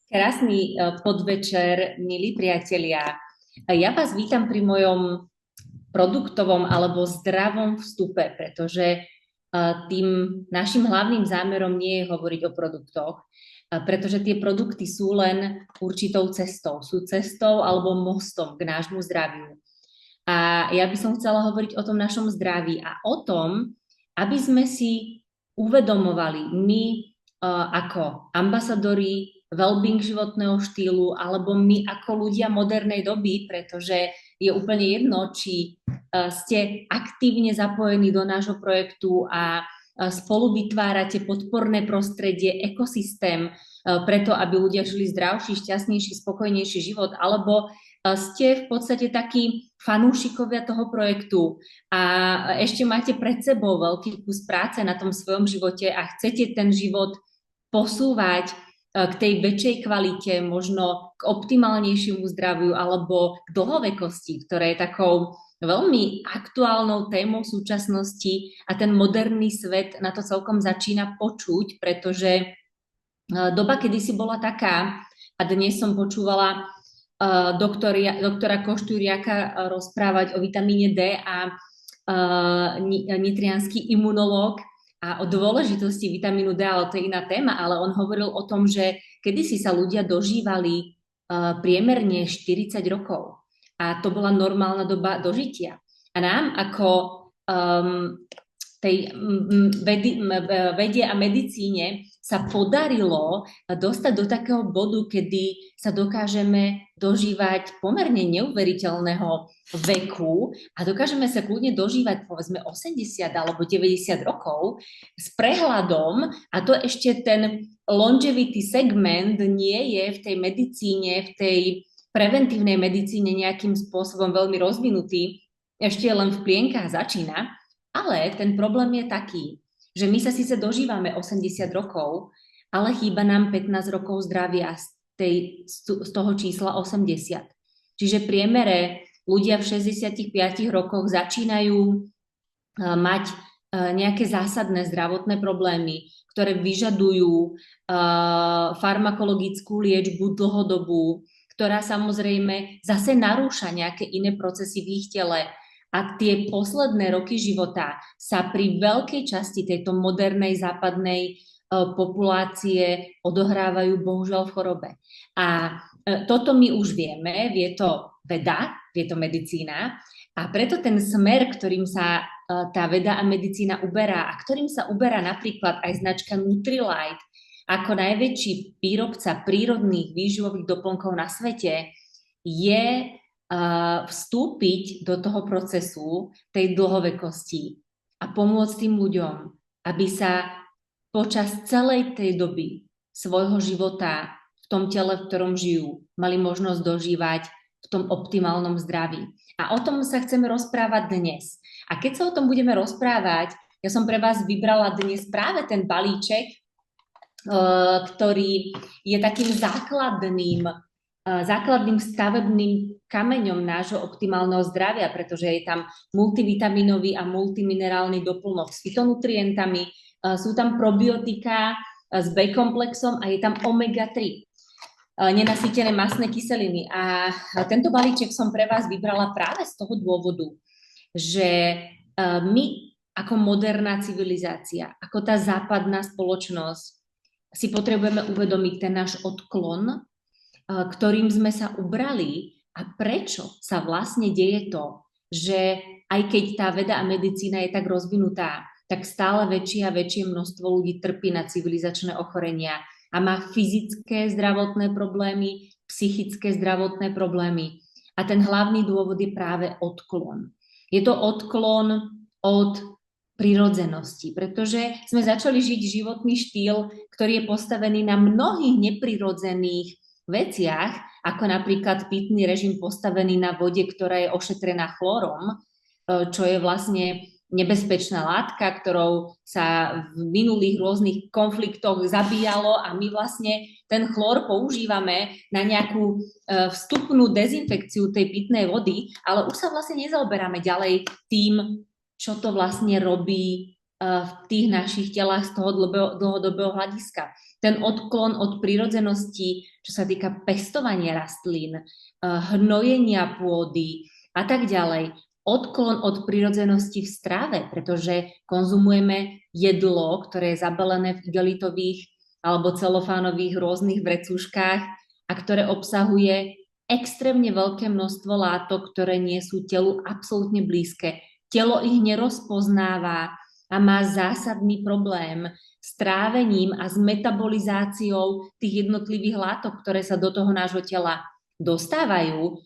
Krásny podvečer, milí priatelia. Ja vás vítam pri mojom produktovom alebo zdravom vstupe, pretože tým našim hlavným zámerom nie je hovoriť o produktoch, pretože tie produkty sú len určitou cestou. Sú cestou alebo mostom k nášmu zdraviu. A ja by som chcela hovoriť o tom našom zdraví a o tom, aby sme si uvedomovali my ako ambasadori well-being životného štýlu alebo my ako ľudia modernej doby, pretože je úplne jedno, či ste aktívne zapojení do nášho projektu a spolu vytvárate podporné prostredie, ekosystém, preto aby ľudia žili zdravší, šťastnejší, spokojnejší život, alebo ste v podstate takí fanúšikovia toho projektu a ešte máte pred sebou veľký kus práce na tom svojom živote a chcete ten život posúvať k tej väčšej kvalite, možno k optimálnejšiemu zdraviu alebo k dlhovekosti, ktorá je takou veľmi aktuálnou témou súčasnosti a ten moderný svet na to celkom začína počuť, pretože doba kedysi bola taká, a dnes som počúvala doktora Koštúriaka rozprávať o vitamíne D a nitriansky imunológ a o dôležitosti vitamínu D, ale to je iná téma, ale on hovoril o tom, že kedysi sa ľudia dožívali priemerne 40 rokov a to bola normálna doba dožitia. A nám ako tej vede a medicíne sa podarilo dostať do takého bodu, kedy sa dokážeme dožívať pomerne neuveriteľného veku a dokážeme sa kľudne dožívať povedzme 80 alebo 90 rokov s prehľadom a to ešte ten longevity segment nie je v tej medicíne, v tej preventívnej medicíne nejakým spôsobom veľmi rozvinutý, ešte len v plienkach začína, ale ten problém je taký, že my sa síce dožívame 80 rokov, ale chýba nám 15 rokov zdravia z toho čísla 80. Čiže priemere ľudia v 65 rokoch začínajú mať nejaké zásadné zdravotné problémy, ktoré vyžadujú farmakologickú liečbu dlhodobú, ktorá samozrejme zase narúša nejaké iné procesy v ich tele. A tie posledné roky života sa pri veľkej časti tejto modernej západnej populácie odohrávajú bohužiaľ v chorobe. A toto my už vieme, vie to veda, vie to medicína a preto ten smer, ktorým sa tá veda a medicína uberá a ktorým sa uberá napríklad aj značka Nutrilite ako najväčší výrobca prírodných výživových doplnkov na svete, je vstúpiť do toho procesu tej dlhovekosti a pomôcť tým ľuďom, aby sa počas celej tej doby svojho života v tom tele, v ktorom žijú, mali možnosť dožívať v tom optimálnom zdraví. A o tom sa chceme rozprávať dnes. A keď sa o tom budeme rozprávať, ja som pre vás vybrala dnes práve ten balíček, ktorý je takým základným stavebným kameňom nášho optimálneho zdravia, pretože je tam multivitaminový a multiminerálny doplnok s fytonutrientami, sú tam probiotika s B-komplexom a je tam omega-3, nenasýtené mastné kyseliny. A tento balíček som pre vás vybrala práve z toho dôvodu, že my ako moderná civilizácia, ako tá západná spoločnosť si potrebujeme uvedomiť ten náš odklon, ktorým sme sa ubrali a prečo sa vlastne deje to, že aj keď tá veda a medicína je tak rozvinutá, tak stále väčšie a väčšie množstvo ľudí trpí na civilizačné ochorenia a má fyzické zdravotné problémy, psychické zdravotné problémy. A ten hlavný dôvod je práve odklon. Je to odklon od prirodzenosti, pretože sme začali žiť životný štýl, ktorý je postavený na mnohých neprirodzených veciach, ako napríklad pitný režim postavený na vode, ktorá je ošetrená chlorom, čo je vlastne nebezpečná látka, ktorou sa v minulých rôznych konfliktoch zabíjalo a my vlastne ten chlór používame na nejakú vstupnú dezinfekciu tej pitnej vody, ale už sa vlastne nezaoberáme ďalej tým, čo to vlastne robí v tých našich telách z toho dlhodobého hľadiska. ten odklon od prírodzenosti, čo sa týka pestovania rastlín, hnojenia pôdy a tak ďalej. Odklon od prírodzenosti v strave, pretože konzumujeme jedlo, ktoré je zabalené v igelitových alebo celofánových rôznych vrecúškach a ktoré obsahuje extrémne veľké množstvo látok, ktoré nie sú telu absolútne blízke. Telo ich nerozpoznáva a má zásadný problém s trávením a s metabolizáciou tých jednotlivých látok, ktoré sa do toho nášho tela dostávajú.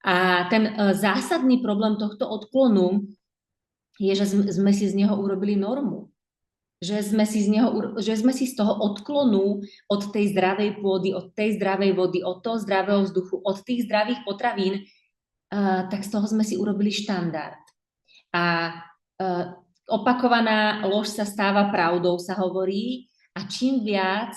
A ten zásadný problém tohto odklonu je, že sme si z neho urobili normu. Že sme si z toho odklonu od tej zdravej pôdy, od tej zdravej vody, od toho zdravého vzduchu, od tých zdravých potravín, tak z toho sme si urobili štandard. A opakovaná lož sa stáva pravdou, sa hovorí, a čím viac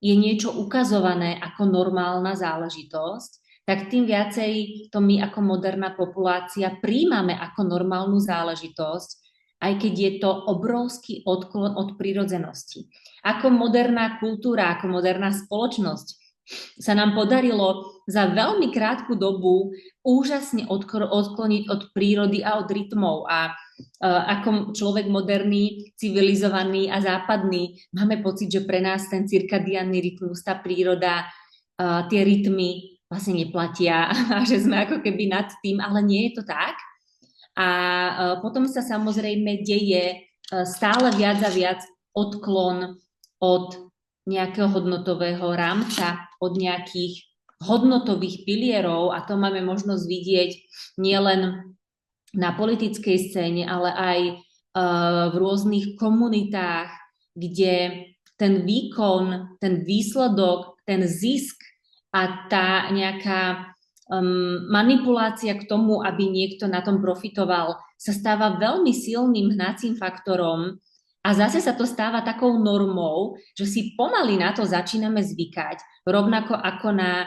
je niečo ukazované ako normálna záležitosť, tak tým viacej to my ako moderná populácia príjmame ako normálnu záležitosť, aj keď je to obrovský odklon od prírodzenosti. Ako moderná kultúra, ako moderná spoločnosť sa nám podarilo za veľmi krátku dobu úžasne odkloniť od prírody a od rytmov. A ako človek moderný, civilizovaný a západný máme pocit, že pre nás ten cirkadiánny rytmus, tá príroda, tie rytmy vlastne neplatia a že sme ako keby nad tým, ale nie je to tak. A potom sa samozrejme deje stále viac a viac odklon od nejakého hodnotového rámca, od nejakých hodnotových pilierov, a to máme možnosť vidieť nielen na politickej scéne, ale aj v rôznych komunitách, kde ten výkon, ten výsledok, ten zisk a tá nejaká manipulácia k tomu, aby niekto na tom profitoval, sa stáva veľmi silným hnacím faktorom a zase sa to stáva takou normou, že si pomaly na to začíname zvykať, rovnako ako na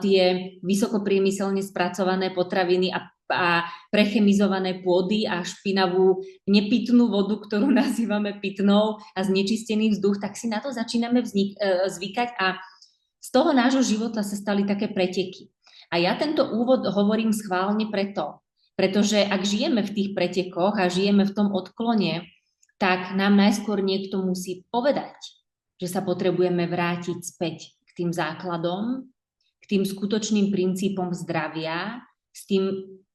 tie vysokopriemyselne spracované potraviny a prechemizované pôdy a špinavú nepitnú vodu, ktorú nazývame pitnou, a znečistený vzduch, tak si na to začíname zvykať a z toho nášho života sa stali také preteky. A ja tento úvod hovorím schválne pretože ak žijeme v tých pretekoch a žijeme v tom odklone, tak nám najskôr niekto musí povedať, že sa potrebujeme vrátiť späť k tým základom, k tým skutočným princípom zdravia,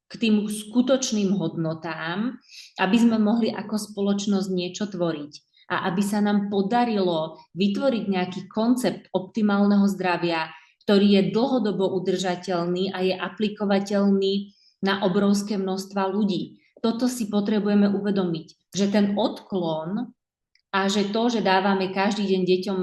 k tým skutočným hodnotám, aby sme mohli ako spoločnosť niečo tvoriť. A aby sa nám podarilo vytvoriť nejaký koncept optimálneho zdravia, ktorý je dlhodobo udržateľný a je aplikovateľný na obrovské množstva ľudí. Toto si potrebujeme uvedomiť, že ten odklon a že to, že dávame každý deň deťom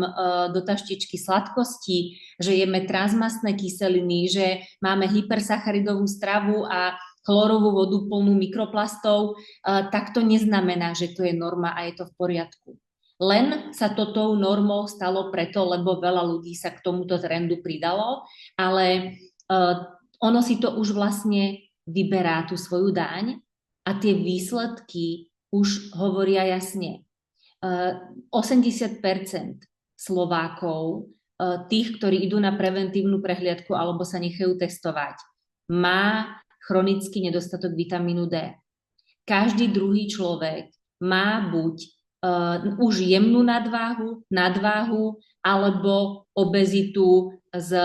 do taštičky sladkosti, že jeme transmastné kyseliny, že máme hypersacharidovú stravu a chlorovú vodu plnú mikroplastov, tak to neznamená, že to je norma a je to v poriadku. Len sa to tou normou stalo preto, lebo veľa ľudí sa k tomuto trendu pridalo, ale ono si to už vlastne vyberá tú svoju daň a tie výsledky už hovoria jasne. 80% Slovákov, tých, ktorí idú na preventívnu prehliadku alebo sa nechajú testovať, má chronický nedostatok vitamínu D. Každý druhý človek má buď už jemnú nadváhu alebo obezitu s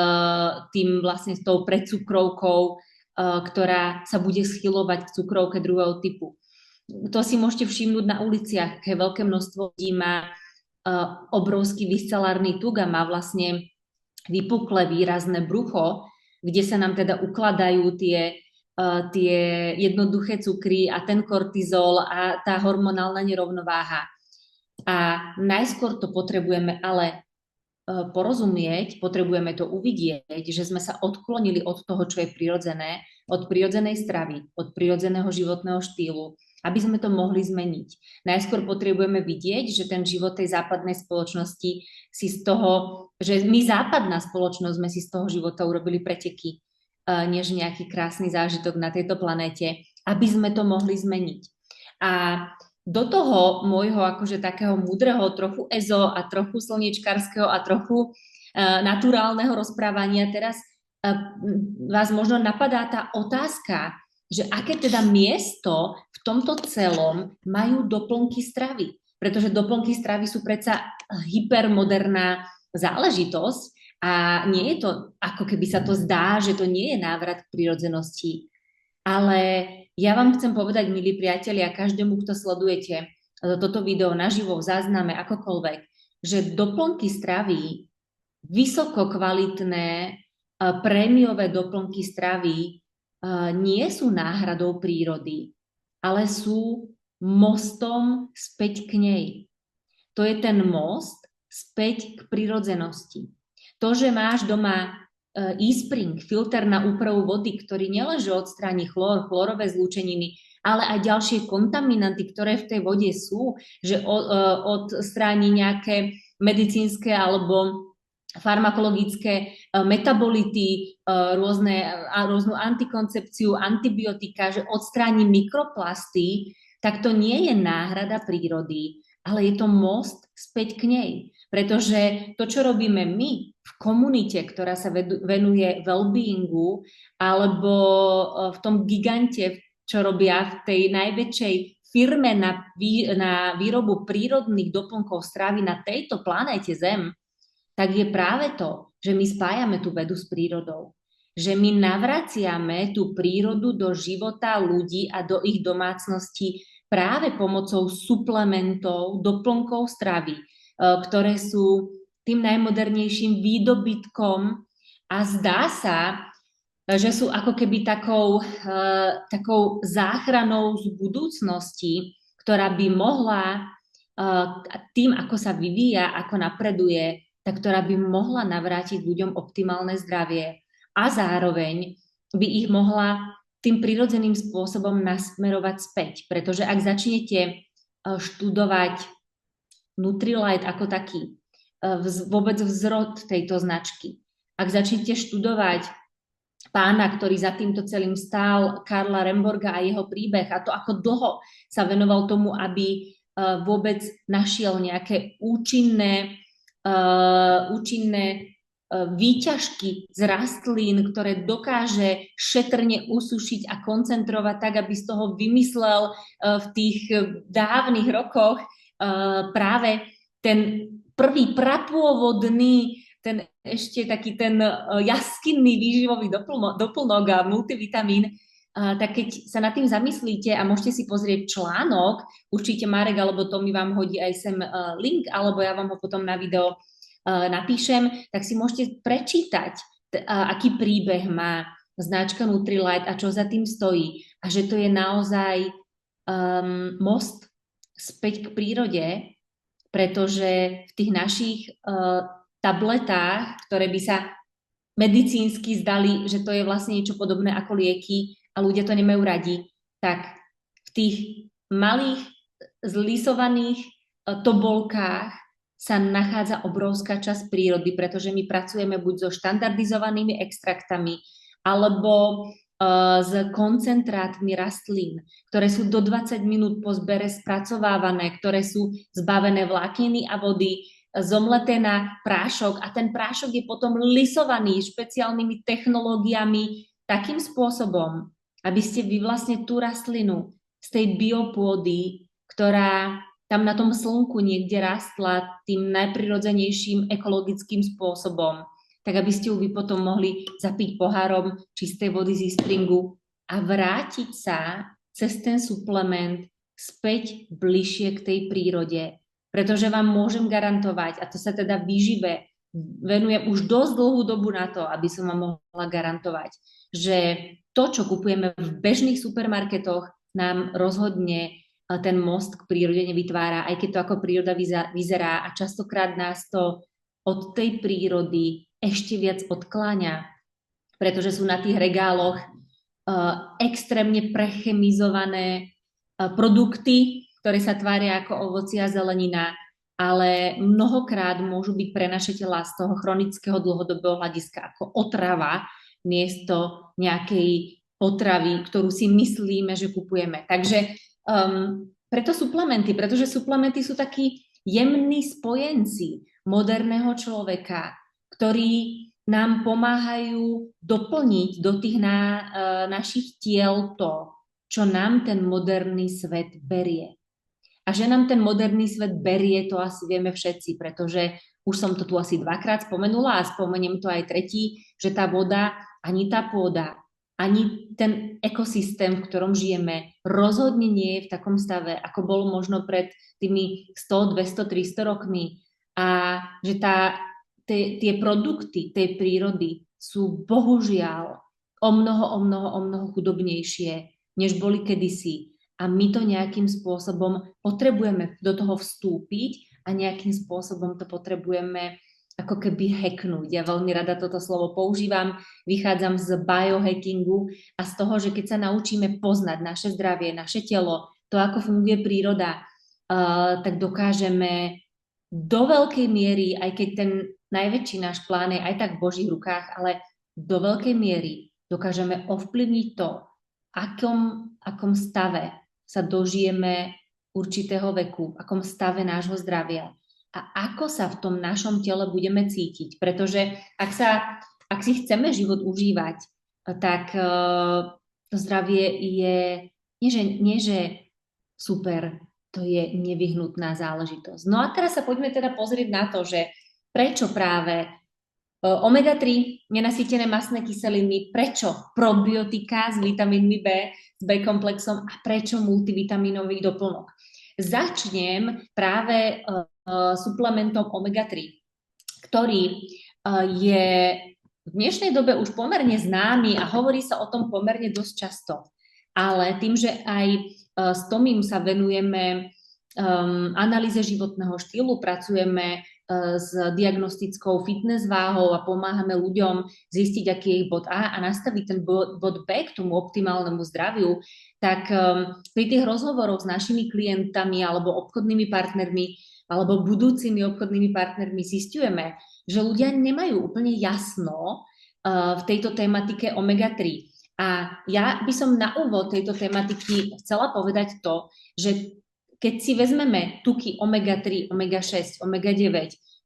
tou predsukrovkou, ktorá sa bude schylovať k cukrovke druhého typu. To si môžete všimnúť na uliciach, aké veľké množstvo ľudí má obrovský viscelárny tuk a má vlastne vypuklé výrazné brucho, kde sa nám teda ukladajú tie jednoduché cukry a ten kortizol a tá hormonálna nerovnováha. A najskôr to potrebujeme ale porozumieť, potrebujeme to uvidieť, že sme sa odklonili od toho, čo je prirodzené, od prirodzenej stravy, od prirodzeného životného štýlu, aby sme to mohli zmeniť. Najskôr potrebujeme vidieť, že ten život tej západnej spoločnosti že my západná spoločnosť sme si z toho života urobili preteky, než nejaký krásny zážitok na tejto planéte, aby sme to mohli zmeniť. A do toho môjho akože takého múdreho, trochu ezo a trochu slniečkarského a trochu naturálneho rozprávania teraz vás možno napadá tá otázka, že aké teda miesto v tomto celom majú doplnky stravy. Pretože doplnky stravy sú predsa hypermoderná záležitosť a nie je to, ako keby sa to zdá, že to nie je návrat k prirodzenosti. Ale ja vám chcem povedať, milí priatelia, každému, kto sledujete toto video naživo, v zázname, akokoľvek, že doplnky stravy, vysoko kvalitné, prémiové doplnky stravy nie sú náhradou prírody, ale sú mostom späť k nej. To je ten most späť k prirodzenosti. To, že máš doma e-spring, filter na úpravu vody, ktorý nielenže odstráni chlór, chlórové zlúčeniny, ale aj ďalšie kontaminanty, ktoré v tej vode sú, že odstráni nejaké medicínske alebo farmakologické metabolity, rôznu antikoncepciu, antibiotika, že odstráni mikroplasty, tak to nie je náhrada prírody, ale je to most späť k nej. Pretože to, čo robíme my v komunite, ktorá sa venuje well-beingu, alebo v tom gigante, čo robia v tej najväčšej firme na výrobu prírodných doplnkov stravy na tejto planéte Zem, tak je práve to, že my spájame tú vedu s prírodou. Že my navraciame tú prírodu do života ľudí a do ich domácností práve pomocou suplementov, doplnkov stravy, ktoré sú tým najmodernejším výdobytkom a zdá sa, že sú ako keby takou záchranou z budúcnosti, ktorá by mohla tým, ako sa vyvíja, ako napreduje, tak ktorá by mohla navrátiť ľuďom optimálne zdravie a zároveň by ich mohla tým prirodzeným spôsobom nasmerovať späť. Pretože ak začnete študovať Nutrilite ako taký, vôbec vzrod tejto značky, ak začnete študovať pána, ktorý za týmto celým stál, Karla Remborga a jeho príbeh a to, ako dlho sa venoval tomu, aby vôbec našiel nejaké účinné výťažky z rastlín, ktoré dokáže šetrne usušiť a koncentrovať tak, aby z toho vymyslel v tých dávnych rokoch práve ten prvý prapôvodný, ten ešte taký ten jaskinný výživový doplnok a multivitamín, tak keď sa nad tým zamyslíte a môžete si pozrieť článok, určite Marek alebo Tomi vám hodí aj sem link, alebo ja vám ho potom na video napíšem, tak si môžete prečítať, aký príbeh má značka Nutrilite a čo za tým stojí. A že to je naozaj most späť k prírode, pretože v tých našich tabletách, ktoré by sa medicínsky zdali, že to je vlastne niečo podobné ako lieky a ľudia to nemajú radi, tak v tých malých zlisovaných tobolkách sa nachádza obrovská časť prírody, pretože my pracujeme buď so štandardizovanými extraktami, alebo s koncentrátmi rastlín, ktoré sú do 20 minút po zbere spracovávané, ktoré sú zbavené vlákniny a vody, zomleté na prášok a ten prášok je potom lisovaný špeciálnymi technológiami takým spôsobom, aby ste vy vlastne tú rastlinu z tej biopôdy, ktorá tam na tom slnku niekde rastla tým najprirodzenejším ekologickým spôsobom, tak aby ste ju vy potom mohli zapiť pohárom čistej vody z e-springu a vrátiť sa cez ten suplement späť bližšie k tej prírode. Pretože vám môžem garantovať, a to sa teda výžive venujem už dosť dlhú dobu na to, aby som vám mohla garantovať, že to, čo kupujeme v bežných supermarketoch, nám rozhodne ten most k prírode nevytvára, aj keď to ako príroda vyzerá a častokrát nás to od tej prírody ešte viac odkláňa, pretože sú na tých regáloch extrémne prechemizované produkty, ktoré sa tvária ako ovocie a zelenina, ale mnohokrát môžu byť pre naše tela z toho chronického dlhodobého hľadiska ako otrava miesto nejakej potravy, ktorú si myslíme, že kupujeme. Takže preto suplementy, pretože suplementy sú takí jemní spojenci moderného človeka, ktorí nám pomáhajú doplniť do tých našich tiel to, čo nám ten moderný svet berie. A že nám ten moderný svet berie, to asi vieme všetci, pretože už som to tu asi dvakrát spomenula a spomeniem to aj tretí, že tá voda, ani tá pôda, ani ten ekosystém, v ktorom žijeme, rozhodne nie je v takom stave, ako bol možno pred tými 100, 200, 300 rokmi. A že tie produkty tej prírody sú bohužiaľ o mnoho chudobnejšie, než boli kedysi. A my to nejakým spôsobom potrebujeme do toho vstúpiť a nejakým spôsobom to potrebujeme ako keby hacknúť. Ja veľmi rada toto slovo používam, vychádzam z biohackingu a z toho, že keď sa naučíme poznať naše zdravie, naše telo, to, ako funguje príroda, tak dokážeme do veľkej miery, aj keď ten najväčší náš plán je aj tak v Božích rukách, ale do veľkej miery dokážeme ovplyvniť to, akom stave sa dožijeme určitého veku, v akom stave nášho zdravia a ako sa v tom našom tele budeme cítiť. Pretože ak si chceme život užívať, tak to zdravie je nie že super, to je nevyhnutná záležitosť. No a teraz sa poďme teda pozrieť na to, že prečo práve omega-3, nenasýtené mastné kyseliny, prečo probiotika s vitamínmi B, s B-komplexom a prečo multivitamínový doplnok. Začnem práve suplementom omega-3, ktorý je v dnešnej dobe už pomerne známy a hovorí sa o tom pomerne dosť často. Ale tým, že aj s Tomím sa venujeme analýze životného štýlu, pracujeme s diagnostickou fitness váhou a pomáhame ľuďom zistiť, aký je ich bod A a nastaviť ten bod B k tomu optimálnemu zdraviu, tak pri tých rozhovoroch s našimi klientami alebo obchodnými partnermi alebo budúcimi obchodnými partnermi zisťujeme, že ľudia nemajú úplne jasno v tejto tematike omega-3. A ja by som na úvod tejto tematiky chcela povedať to, že keď si vezmeme tuky omega-3, omega-6, omega-9,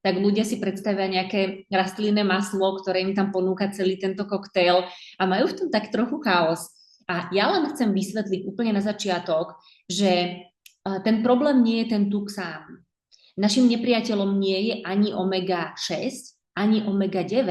tak ľudia si predstavia nejaké rastlinné maslo, ktoré im tam ponúka celý tento koktail a majú v tom tak trochu chaos. A ja len chcem vysvetliť úplne na začiatok, že ten problém nie je ten tuk sám. Našim nepriateľom nie je ani omega-6, ani omega-9.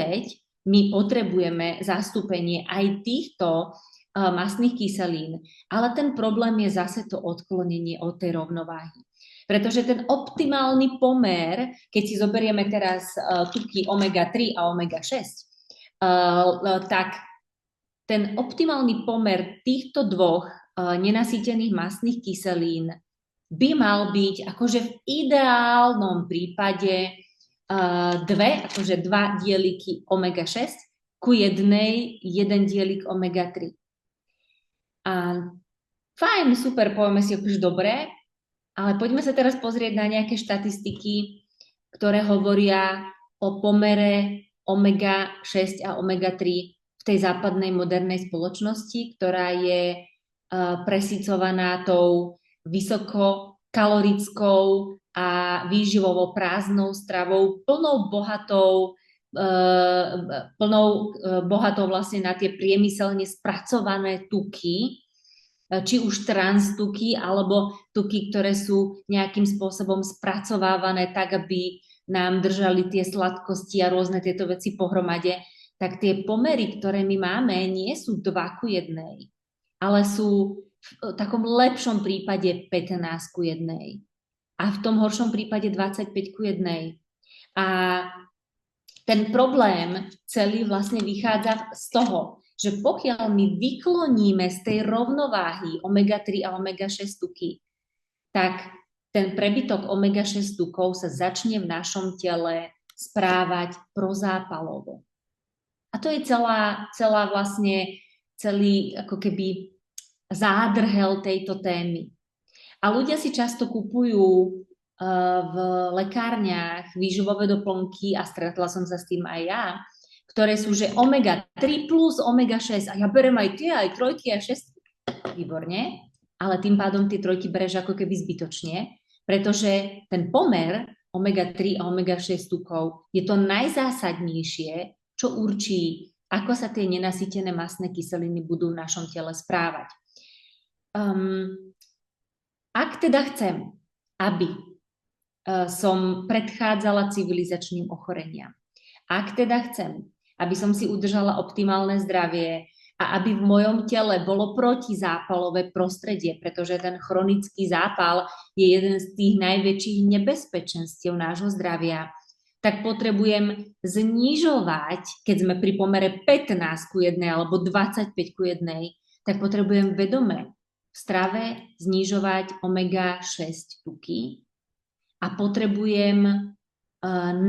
My potrebujeme zastúpenie aj týchto mastných kyselín, ale ten problém je zase to odklonenie od tej rovnováhy. Pretože ten optimálny pomer, keď si zoberieme teraz tuky omega-3 a omega-6, tak ten optimálny pomer týchto dvoch nenasýtených mastných kyselín by mal byť akože v ideálnom prípade dva dieliky omega-6 ku jeden dielik omega-3. A fajn, super, povieme si akože dobre, ale poďme sa teraz pozrieť na nejaké štatistiky, ktoré hovoria o pomere omega-6 a omega-3 v tej západnej modernej spoločnosti, ktorá je presycovaná tou vysokokalorickou a výživovo prázdnou stravou, plnou bohatou vlastne na tie priemyselne spracované tuky, či už transtuky, alebo tuky, ktoré sú nejakým spôsobom spracovávané tak, aby nám držali tie sladkosti a rôzne tieto veci pohromade, tak tie pomery, ktoré my máme, nie sú 2:1, ale sú v takom lepšom prípade 15:1 a v tom horšom prípade 25:1. A ten problém celý vlastne vychádza z toho, že pokiaľ my vykloníme z tej rovnováhy omega-3 a omega-6 tuky, tak ten prebytok omega-6 tukov sa začne v našom tele správať prozápalovo. A to je celý ako keby zádrhel tejto témy. A ľudia si často kupujú v lekárniach výživové doplnky a stretla som sa s tým aj ja, ktoré sú, že omega-3 plus omega-6 a ja berem aj tie, aj trojky a šestky. Výborne. ale tým pádom tie trojky bereš ako keby zbytočne, pretože ten pomer omega-3 a omega-6 tukov je to najzásadnejšie, čo určí, ako sa tie nenasýtené mastné kyseliny budú v našom tele správať. Ak teda chcem, aby som predchádzala civilizačným ochoreniam, ak teda chcem, aby som si udržala optimálne zdravie a aby v mojom tele bolo protizápalové prostredie, pretože ten chronický zápal je jeden z tých najväčších nebezpečenstiev nášho zdravia, tak potrebujem znižovať, keď sme pri pomere 15:1 alebo 25:1, tak potrebujem vedome v strave znižovať omega-6 tuky a potrebujem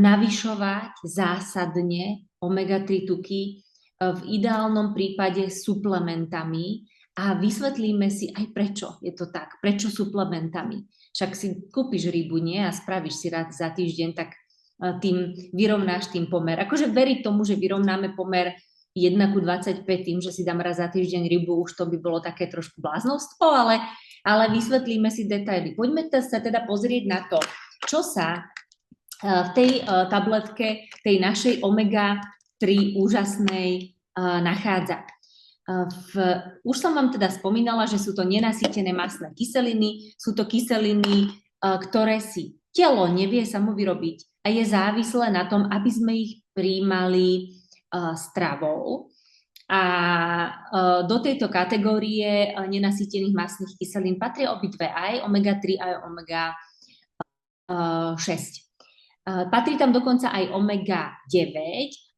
navyšovať zásadne omega-3 tuky v ideálnom prípade suplementami a vysvetlíme si aj prečo je to tak, prečo suplementami. Však si kúpiš rybu, nie? A spravíš si rád za týždeň, tak tým vyrovnáš tým pomer. Akože veriť tomu, že vyrovnáme pomer 1:25 tým, že si dám raz za týždeň rybu, už to by bolo také trošku bláznovstvo, ale vysvetlíme si detaily. Poďme sa teda pozrieť na to, čo sa v tej tabletke, tej našej omega-3 úžasnej nachádza. Už som vám teda spomínala, že sú to nenasýtené mastné kyseliny, sú to kyseliny, ktoré si telo nevie samo vyrobiť a je závislé na tom, aby sme ich prijímali stravou. A do tejto kategórie nenasýtených mastných kyselín patria obidve, aj omega-3, aj omega-6. Patrí tam dokonca aj omega-9,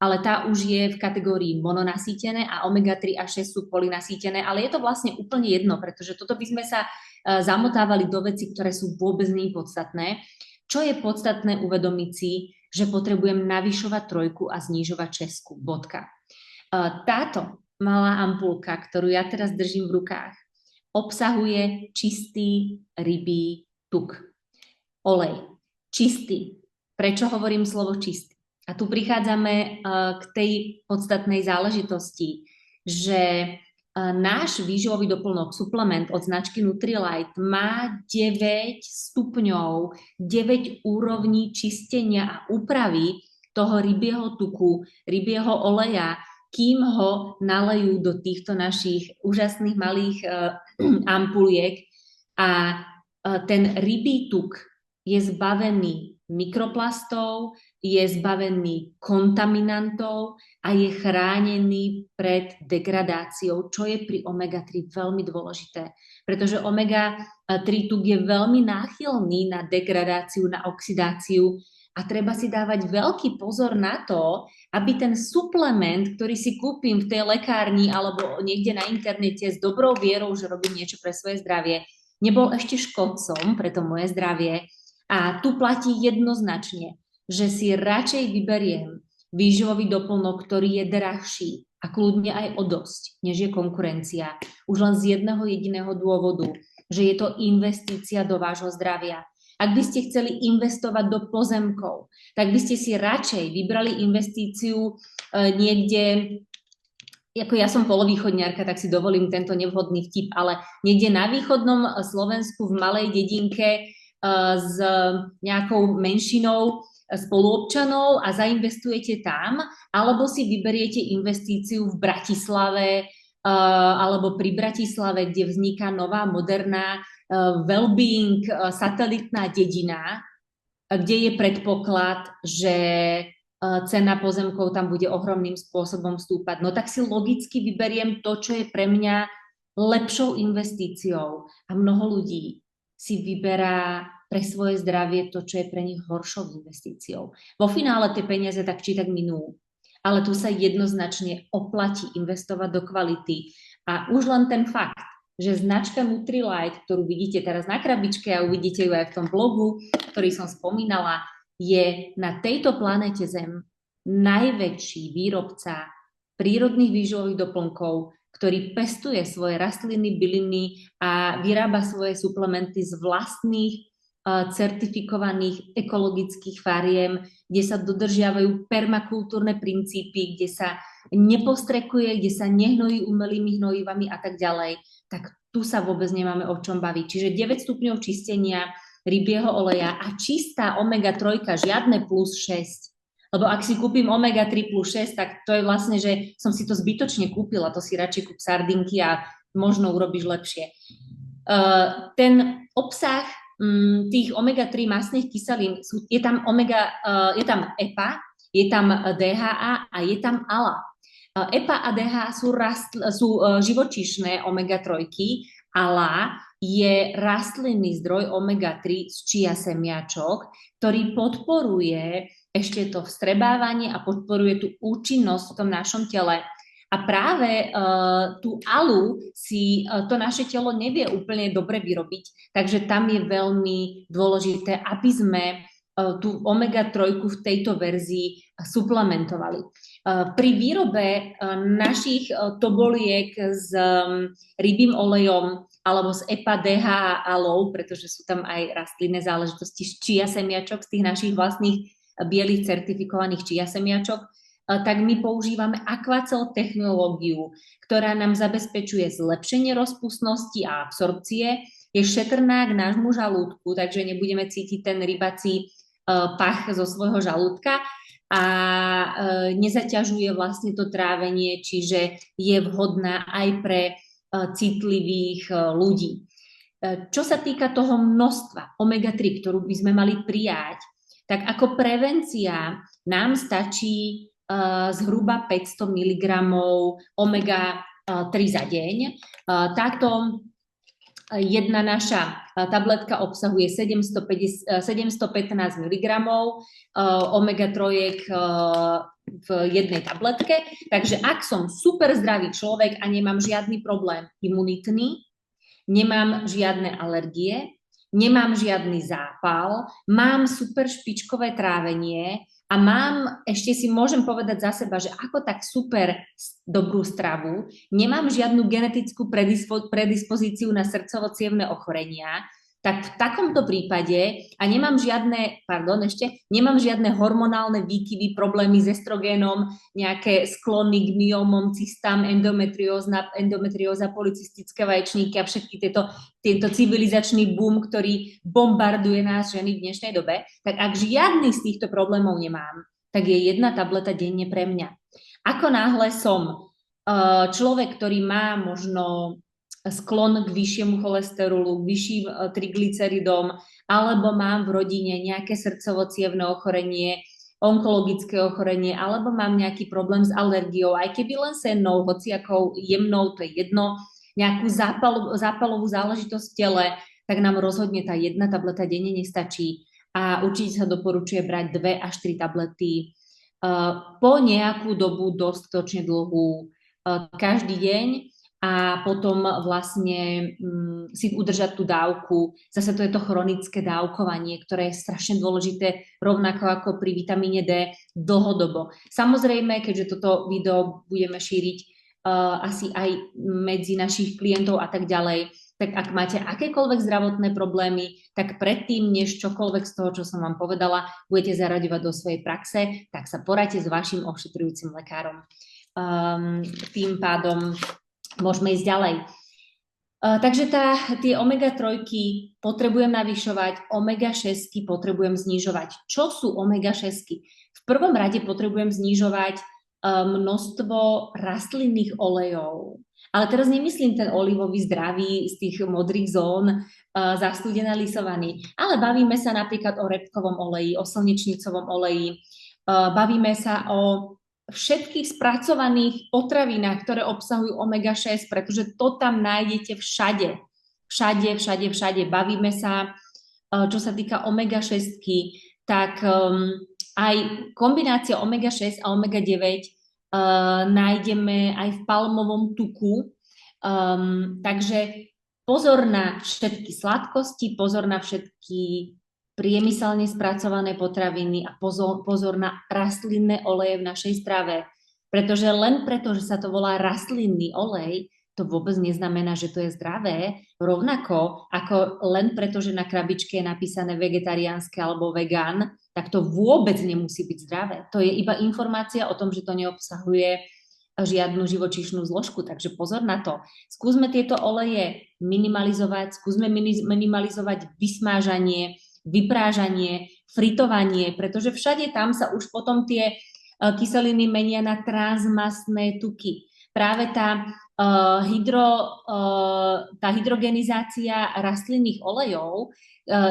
ale tá už je v kategórii mononasýtené a omega-3 a 6 sú polynasýtené, ale je to vlastne úplne jedno, pretože toto by sme sa zamotávali do veci, ktoré sú vôbec nepodstatné. Čo je podstatné uvedomiť si, že potrebujem navyšovať trojku a znižovať šesku. Bodka. Táto malá ampulka, ktorú ja teraz držím v rukách, obsahuje čistý rybí tuk. Olej. Čistý. Prečo hovorím slovo čistý? A tu prichádzame k tej podstatnej záležitosti, že náš výživový doplnok, suplement od značky Nutrilite má 9 stupňov, 9 úrovní čistenia a úpravy toho rybieho tuku, rybieho oleja, kým ho nalejú do týchto našich úžasných malých ampuliek. A ten rybí tuk je zbavený mikroplastov, je zbavený kontaminantov a je chránený pred degradáciou, čo je pri omega-3 veľmi dôležité, pretože omega-3 tuk je veľmi náchylný na degradáciu, na oxidáciu a treba si dávať veľký pozor na to, aby ten suplement, ktorý si kúpim v tej lekárni alebo niekde na internete s dobrou vierou, že robím niečo pre svoje zdravie, nebol ešte škodcom pre to moje zdravie. A tu platí jednoznačne, že si radšej vyberiem výživový doplnok, ktorý je drahší a kľudne aj o dosť, než je konkurencia. Už len z jedného jediného dôvodu, že je to investícia do vášho zdravia. Ak by ste chceli investovať do pozemkov, tak by ste si radšej vybrali investíciu niekde, ako ja som polovýchodňarka, tak si dovolím tento nevhodný vtip, ale niekde na východnom Slovensku v malej dedinke s nejakou menšinou spoluobčanov a zainvestujete tam, alebo si vyberiete investíciu v Bratislave alebo pri Bratislave, kde vzniká nová, moderná well-being satelitná dedina, kde je predpoklad, že cena pozemkov tam bude ohromným spôsobom stúpať. No tak si logicky vyberiem to, čo je pre mňa lepšou investíciou. A mnoho ľudí si vyberá pre svoje zdravie to, čo je pre nich horšou investíciou. Vo finále tie peniaze tak či tak minú, ale tu sa jednoznačne oplatí investovať do kvality. A už len ten fakt, že značka Nutrilite, ktorú vidíte teraz na krabičke a uvidíte ju aj v tom blogu, ktorý som spomínala, je na tejto planéte Zem najväčší výrobca prírodných výživových doplnkov, ktorý pestuje svoje rastliny, byliny a vyrába svoje suplementy z vlastných certifikovaných ekologických fariem, kde sa dodržiavajú permakultúrne princípy, kde sa nepostrekuje, kde sa nehnojí umelými hnojivami a tak ďalej, tak tu sa vôbec nemáme o čom baviť. Čiže 9 stupňov čistenia rybieho oleja a čistá omega-3, žiadne plus 6. Lebo ak si kúpim omega-3 plus 6, tak to je vlastne, že som si to zbytočne kúpila, to si radšej kúp sardinky a možno urobíš lepšie. Ten obsah tých omega-3 mastných kyselín, je tam EPA, je tam DHA a je tam ALA. EPA a DHA sú živočíšne omega-3, ALA je rastlinný zdroj omega-3 z chia semiačok, ktorý podporuje ešte to vstrebávanie a podporuje tú účinnosť v tom našom tele. A práve tú alu si to naše telo nevie úplne dobre vyrobiť, takže tam je veľmi dôležité, aby sme tú omega-3 v tejto verzii suplementovali. Pri výrobe našich toboliek s rybím olejom alebo z EPA, DHA a alou, pretože sú tam aj rastlinné záležitosti z chia semiačok, z tých našich vlastných bielých certifikovaných chia semiačok, tak my používame Aquacel technológiu, ktorá nám zabezpečuje zlepšenie rozpustnosti a absorpcie, je šetrná k nášmu žalúdku, takže nebudeme cítiť ten rybací pach zo svojho žalúdka a nezaťažuje vlastne to trávenie, čiže je vhodná aj pre citlivých ľudí. Čo sa týka toho množstva omega-3, ktorú by sme mali prijať, tak ako prevencia nám stačí zhruba 500 mg omega-3 za deň. Táto jedna naša tabletka obsahuje 715 mg omega-3 v jednej tabletke, takže ak som super zdravý človek a nemám žiadny problém imunitný, nemám žiadne alergie, nemám žiadny zápal, mám super špičkové trávenie a ešte si môžem povedať za seba, že ako tak super dobrú stravu, nemám žiadnu genetickú predispozíciu na srdcovo-cievne ochorenia, tak v takomto prípade a nemám žiadne hormonálne výkyvy, problémy s estrogénom, nejaké sklony k myomom, cystám, endometrióza, polycystické vaječníky a všetky tento civilizačný boom, ktorý bombarduje nás ženy v dnešnej dobe, tak ak žiadny z týchto problémov nemám, tak je jedna tableta denne pre mňa. Ako náhle som človek, ktorý má možno sklon k vyššiemu cholesterolu, k vyšším triglyceridom, alebo mám v rodine nejaké srdcovo-cievne ochorenie, onkologické ochorenie, alebo mám nejaký problém s alergiou, aj keby len sennou, hociakou jemnou, to je jedno, nejakú zápalovú záležitosť v tele, tak nám rozhodne tá jedna tableta denne nestačí a určite sa doporučuje brať 2 až 3 tablety po nejakú dobu dostatočne dlhú každý deň, a potom vlastne si udržať tú dávku. Zase to je to chronické dávkovanie, ktoré je strašne dôležité, rovnako ako pri vitamíne D dlhodobo. Samozrejme, keďže toto video budeme šíriť asi aj medzi našich klientov a tak ďalej, tak ak máte akékoľvek zdravotné problémy, tak predtým, než čokoľvek z toho, čo som vám povedala, budete zaraďovať do svojej praxe, tak sa poradte s vašim ošetrujúcim lekárom. Tým pádom môžeme ísť ďalej. Takže tie omega-3 potrebujem navyšovať, omega-6 potrebujem znižovať. Čo sú omega-6? V prvom rade potrebujem znižovať množstvo rastlinných olejov. Ale teraz nemyslím ten olivový zdravý z tých modrých zón, zastudená lisovaný, ale bavíme sa napríklad o repkovom oleji, o slnečnicovom oleji, bavíme sa o všetkých spracovaných potravinách, ktoré obsahujú omega-6, pretože to tam nájdete všade. Všade. Bavíme sa, čo sa týka omega-6, tak aj kombinácia omega-6 a omega-9 nájdeme aj v palmovom tuku. Takže pozor na všetky sladkosti, pozor na všetky priemyselne spracované potraviny a pozor na rastlinné oleje v našej strave. Pretože len preto, že sa to volá rastlinný olej, to vôbec neznamená, že to je zdravé. Rovnako ako len preto, že na krabičke je napísané vegetariánske alebo vegán, tak to vôbec nemusí byť zdravé. To je iba informácia o tom, že to neobsahuje žiadnu živočíšnu zložku, takže pozor na to. Skúsme tieto oleje minimalizovať, skúsme minimalizovať vysmážanie, vyprážanie, fritovanie, pretože všade tam sa už potom tie kyseliny menia na transmastné tuky. Práve tá hydrogenizácia rastlinných olejov,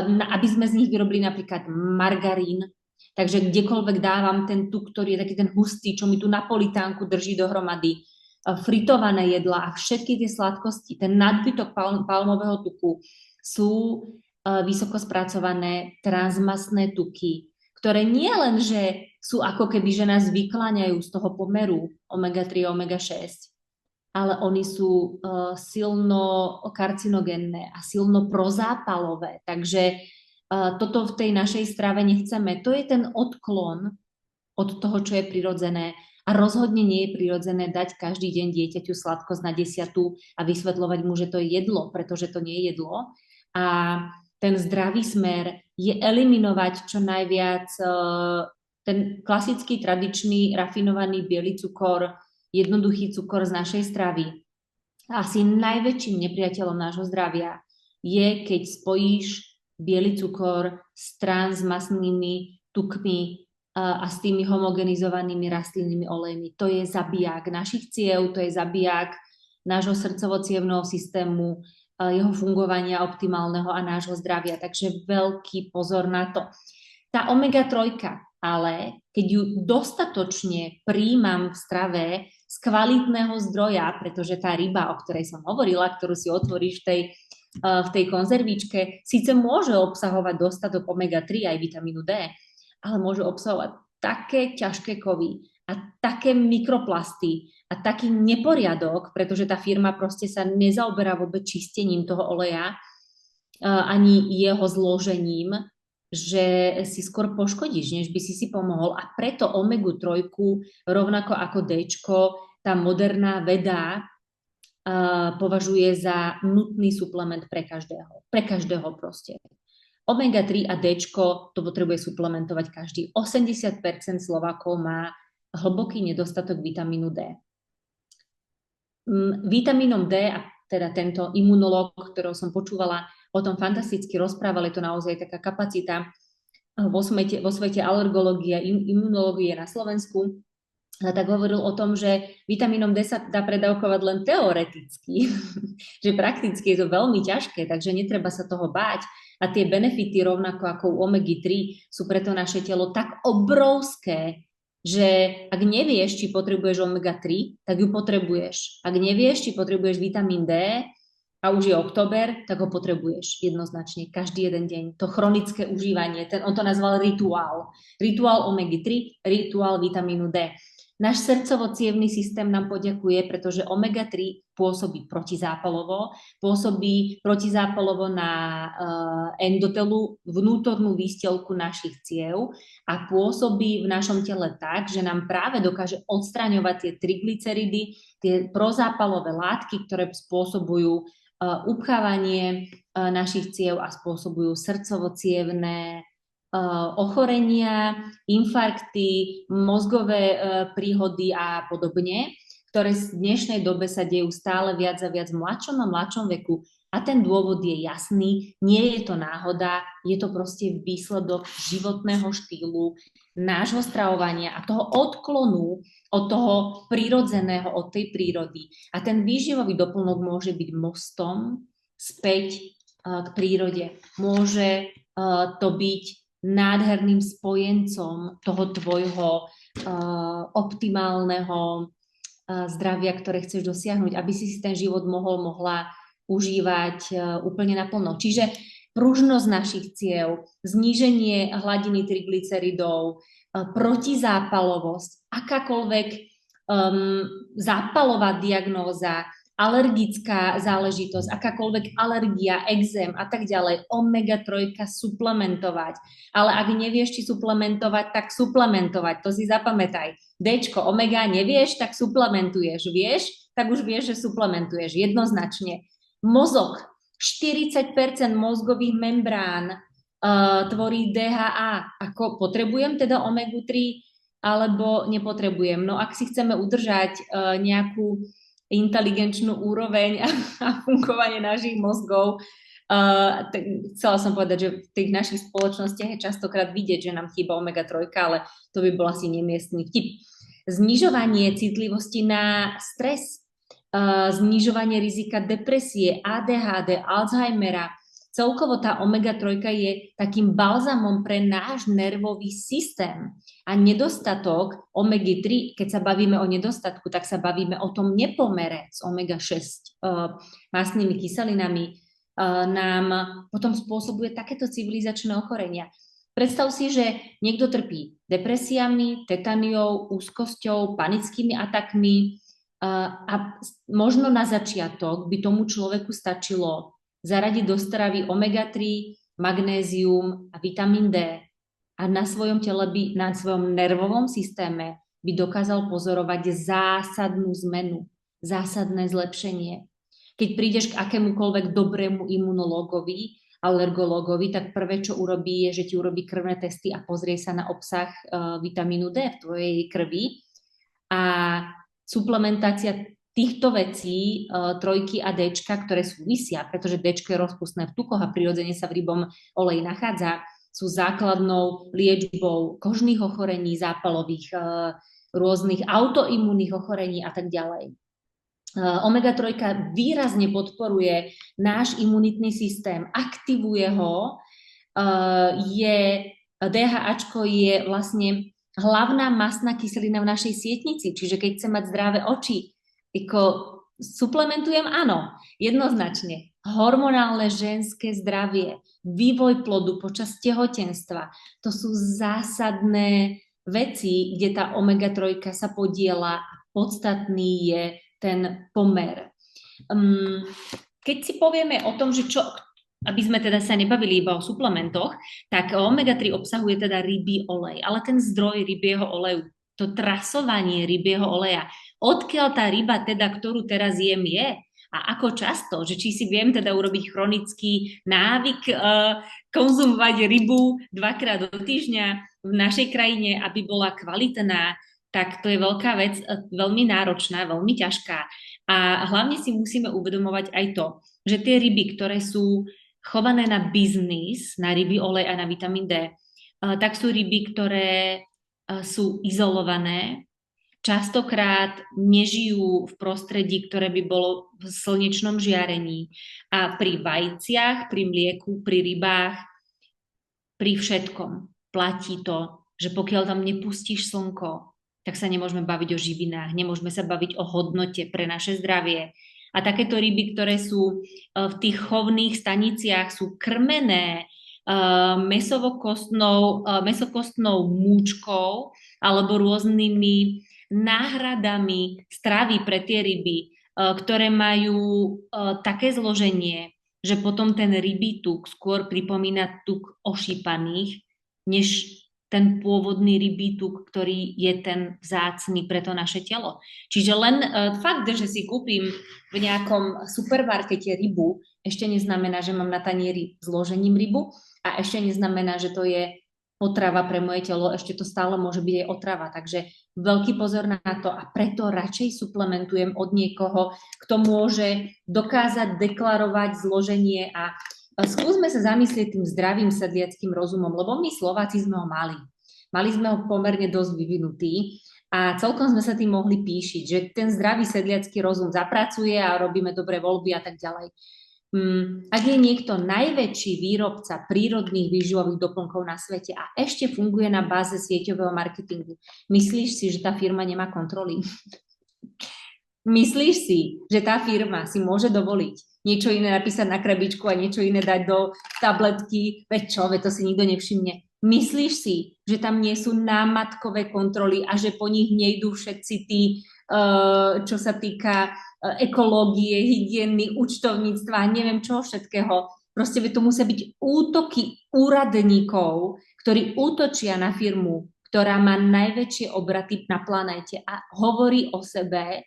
aby sme z nich vyrobili napríklad margarín, takže kdekoľvek dávam ten tuk, ktorý je taký ten hustý, čo mi tu napolitánku drží dohromady, fritované jedlá a všetky tie sladkosti, ten nadbytok palmového tuku sú vysoko spracované transmastné tuky, ktoré nie len, že sú ako keby, že nás vykláňajú z toho pomeru omega-3 a omega-6, ale oni sú silno karcinogénne a silno prozápalové. Takže toto v tej našej strave nechceme. To je ten odklon od toho, čo je prirodzené. A rozhodne nie je prirodzené dať každý deň dieťaťu sladkosť na 10 a vysvetľovať mu, že to je jedlo, pretože to nie je jedlo. A ten zdravý smer je eliminovať čo najviac ten klasický, tradičný, rafinovaný biely cukor, jednoduchý cukor z našej stravy. Asi najväčším nepriateľom nášho zdravia je, keď spojíš biely cukor s transmastnými tukmi a s tými homogenizovanými rastlinnými olejmi. To je zabijak našich ciev, to je zabijak nášho srdcovo-cievneho systému, jeho fungovania optimálneho a nášho zdravia. Takže veľký pozor na to. Tá omega-3, ale keď ju dostatočne príjmam v strave z kvalitného zdroja, pretože tá ryba, o ktorej som hovorila, ktorú si otvoríš v tej konzervíčke, síce môže obsahovať dostatok omega-3 aj vitamínu D, ale môže obsahovať také ťažké kovy a také mikroplasty a taký neporiadok, pretože tá firma proste sa nezaoberá vôbec čistením toho oleja ani jeho zložením, že si skôr poškodíš, než by si pomohol. A preto omegu-3, rovnako ako Dčko, tá moderná veda považuje za nutný suplement pre každého. Pre každého proste. Omega-3 a Dčko to potrebuje suplementovať každý. 80% Slovákov má hlboký nedostatok vitamínu D. Vitamínom D, a teda tento imunológ, ktorého som počúvala, o tom fantasticky rozprával, je to naozaj taká kapacita vo svete alergológie a imunológie na Slovensku, tak hovoril o tom, že vitamínom D sa dá predávkovať len teoreticky, že prakticky je to veľmi ťažké, takže netreba sa toho báť. A tie benefity, rovnako ako u omega-3, sú preto naše telo tak obrovské, že ak nevieš, či potrebuješ omega-3, tak ju potrebuješ. Ak nevieš, či potrebuješ vitamín D a už je október, tak ho potrebuješ jednoznačne každý jeden deň. To chronické užívanie, on to nazval rituál. Rituál omega-3, rituál vitamínu D. Náš srdcovo-cievny systém nám poďakuje, pretože omega-3 pôsobí protizápalovo, na endotelu, vnútornú výstelku našich ciev a pôsobí v našom tele tak, že nám práve dokáže odstraňovať tie triglyceridy, tie prozápalové látky, ktoré spôsobujú upchávanie našich ciev a spôsobujú srdcovo-cievne ochorenia, infarkty, mozgové príhody a podobne, ktoré v dnešnej dobe sa dejú stále viac a viac v mladšom a mladšom veku. A ten dôvod je jasný, nie je to náhoda, je to proste výsledok životného štýlu, nášho stravovania a toho odklonu od toho prírodzeného, od tej prírody. A ten výživový doplnok môže byť mostom späť k prírode. Môže to byť nádherným spojencom toho tvojho optimálneho zdravia, ktoré chceš dosiahnuť, aby si ten život mohla užívať úplne naplno. Čiže pružnosť našich ciev, zníženie hladiny triglyceridov, protizápalovosť, akákoľvek zápalová diagnóza, alergická záležitosť, akákoľvek alergia, exém a tak ďalej, omega-3 suplementovať. Ale ak nevieš, či suplementovať, tak suplementovať, to si zapamätaj. Dčko, omega nevieš, tak suplementuješ. Vieš, tak už vieš, že suplementuješ jednoznačne. Mozog, 40% mozgových membrán tvorí DHA. Ako potrebujem teda omegu-3 alebo nepotrebujem. No ak si chceme udržať nejakú inteligenčnú úroveň a fungovanie našich mozgov, chcela som povedať, že v tých našich spoločnostiach je častokrát vidieť, že nám chýba omega-3, ale to by bol asi nemiestný vtip. Znižovanie citlivosti na stres, znižovanie rizika depresie, ADHD, Alzheimera. Celkovo tá omega-3 je takým balzamom pre náš nervový systém. A nedostatok omega-3, keď sa bavíme o nedostatku, tak sa bavíme o tom nepomere s omega-6 mastnými kyselinami, nám potom spôsobuje takéto civilizačné ochorenia. Predstav si, že niekto trpí depresiami, tetaniou, úzkosťou, panickými atakmi a možno na začiatok by tomu človeku stačilo zaradiť do stravy omega-3, magnézium a vitamín D a na svojom tele by, na svojom nervovom systéme by dokázal pozorovať zásadnú zmenu, zásadné zlepšenie. Keď prídeš k akémukoľvek dobrému imunologovi, alergologovi, tak prvé, čo urobí, je, že ti urobí krvné testy a pozrie sa na obsah vitamínu D v tvojej krvi. A suplementácia týchto vecí, trojky a Dčka, ktoré súvisia, pretože Dčko je rozpustné v tukoch a prirodzene sa v rybom oleji nachádza, sú základnou liečbou kožných ochorení, zápalových, rôznych autoimunných ochorení a tak ďalej. Omega-3 výrazne podporuje náš imunitný systém, aktivuje ho, DHAčko je vlastne hlavná mastná kyselina v našej sietnici, čiže keď chcem mať zdravé oči, suplementujem, áno, jednoznačne. Hormonálne ženské zdravie, vývoj plodu počas tehotenstva, to sú zásadné veci, kde tá omega-3 sa podieľa a podstatný je ten pomer. Keď si povieme o tom, že čo, aby sme teda sa nebavili iba o suplementoch, tak omega-3 obsahuje teda rybí olej, ale ten zdroj rybieho oleju, to trasovanie rybieho oleja, odkiaľ tá ryba teda, ktorú teraz jem, je a ako často, že či si viem teda urobiť chronický návyk konzumovať rybu 2-krát do týždňa v našej krajine, aby bola kvalitná, tak to je veľká vec, veľmi náročná, veľmi ťažká. A hlavne si musíme uvedomovať aj to, že tie ryby, ktoré sú chované na biznis, na ryby olej a na vitamín D, tak sú ryby, ktoré sú izolované, častokrát nežijú v prostredí, ktoré by bolo v slnečnom žiarení. A pri vajciach, pri mlieku, pri rybách, pri všetkom platí to, že pokiaľ tam nepustíš slnko, tak sa nemôžeme baviť o živinách, nemôžeme sa baviť o hodnote pre naše zdravie. A takéto ryby, ktoré sú v tých chovných staniciach, sú krmené mesokostnou múčkou alebo rôznymi náhradami stravy pre tie ryby, ktoré majú také zloženie, že potom ten rybí tuk skôr pripomína tuk ošípaných, než ten pôvodný rybí tuk, ktorý je ten vzácny pre to naše telo. Čiže len fakt, že si kúpim v nejakom supermarkete rybu, ešte neznamená, že mám na tanieri zložením rybu a ešte neznamená, že to je potrava pre moje telo, ešte to stále môže byť aj otrava. Takže veľký pozor na to a preto radšej suplementujem od niekoho, kto môže dokázať deklarovať zloženie a skúsme sa zamyslieť tým zdravým sedliackým rozumom, lebo my Slováci sme ho mali. Mali sme ho pomerne dosť vyvinutý a celkom sme sa tým mohli píšiť, že ten zdravý sedliacký rozum zapracuje a robíme dobré voľby a tak ďalej. Ak je niekto najväčší výrobca prírodných výživových doplnkov na svete a ešte funguje na báze sieťového marketingu, myslíš si, že tá firma nemá kontroly? Myslíš si, že tá firma si môže dovoliť niečo iné napísať na krabičku a niečo iné dať do tabletky? Veď čo, to si nikto nevšimne. Myslíš si, že tam nie sú námatkové kontroly a že po nich nejdú všetci tí, čo sa týka ekológie, hygieny, účtovníctva, neviem čo všetkého. Proste to musia byť útoky úradníkov, ktorí útočia na firmu, ktorá má najväčšie obraty na planéte a hovorí o sebe,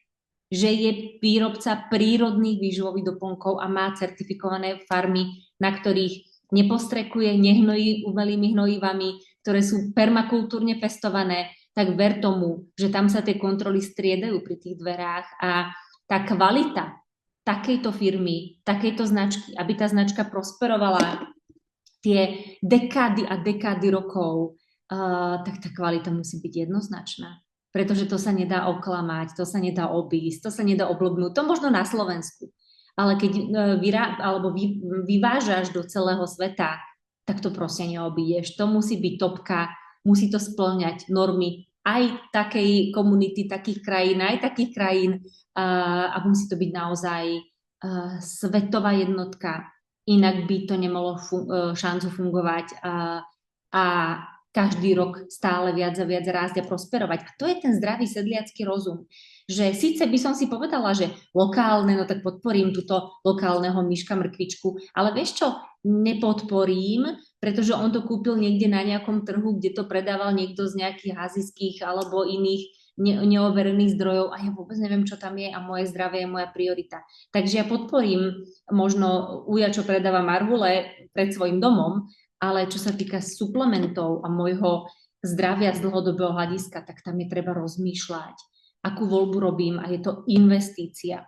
že je výrobca prírodných výživových doplnkov a má certifikované farmy, na ktorých nepostrekuje, nehnojí umelými hnojivami, ktoré sú permakultúrne pestované. tak ver tomu, že tam sa tie kontroly striedajú pri tých dverách a tá kvalita takejto firmy, takejto značky, aby tá značka prosperovala tie dekády a dekády rokov, tak tá kvalita musí byť jednoznačná. Pretože to sa nedá oklamať, to sa nedá obísť, to sa nedá oblbnúť. To možno na Slovensku. Ale keď vyvážaš do celého sveta, tak to proste neobídeš. To musí byť topka, musí to spĺňať normy aj takej komunity, takých krajín, aj takých krajín a musí to byť naozaj svetová jednotka. Inak by to nemalo šancu fungovať a každý rok stále viac a viac rásť a prosperovať. A to je ten zdravý sedliacky rozum. Že síce by som si povedala, že lokálne, no tak podporím túto lokálneho myška mrkvičku, ale vieš čo, nepodporím, pretože on to kúpil niekde na nejakom trhu, kde to predával niekto z nejakých azijských alebo iných neoverených zdrojov a ja vôbec neviem, čo tam je a moje zdravie je moja priorita. Takže ja podporím možno Uja, čo predáva marhule pred svojim domom, ale čo sa týka suplementov a môjho zdravia z dlhodobého hľadiska, tak tam je treba rozmýšľať, akú voľbu robím a je to investícia.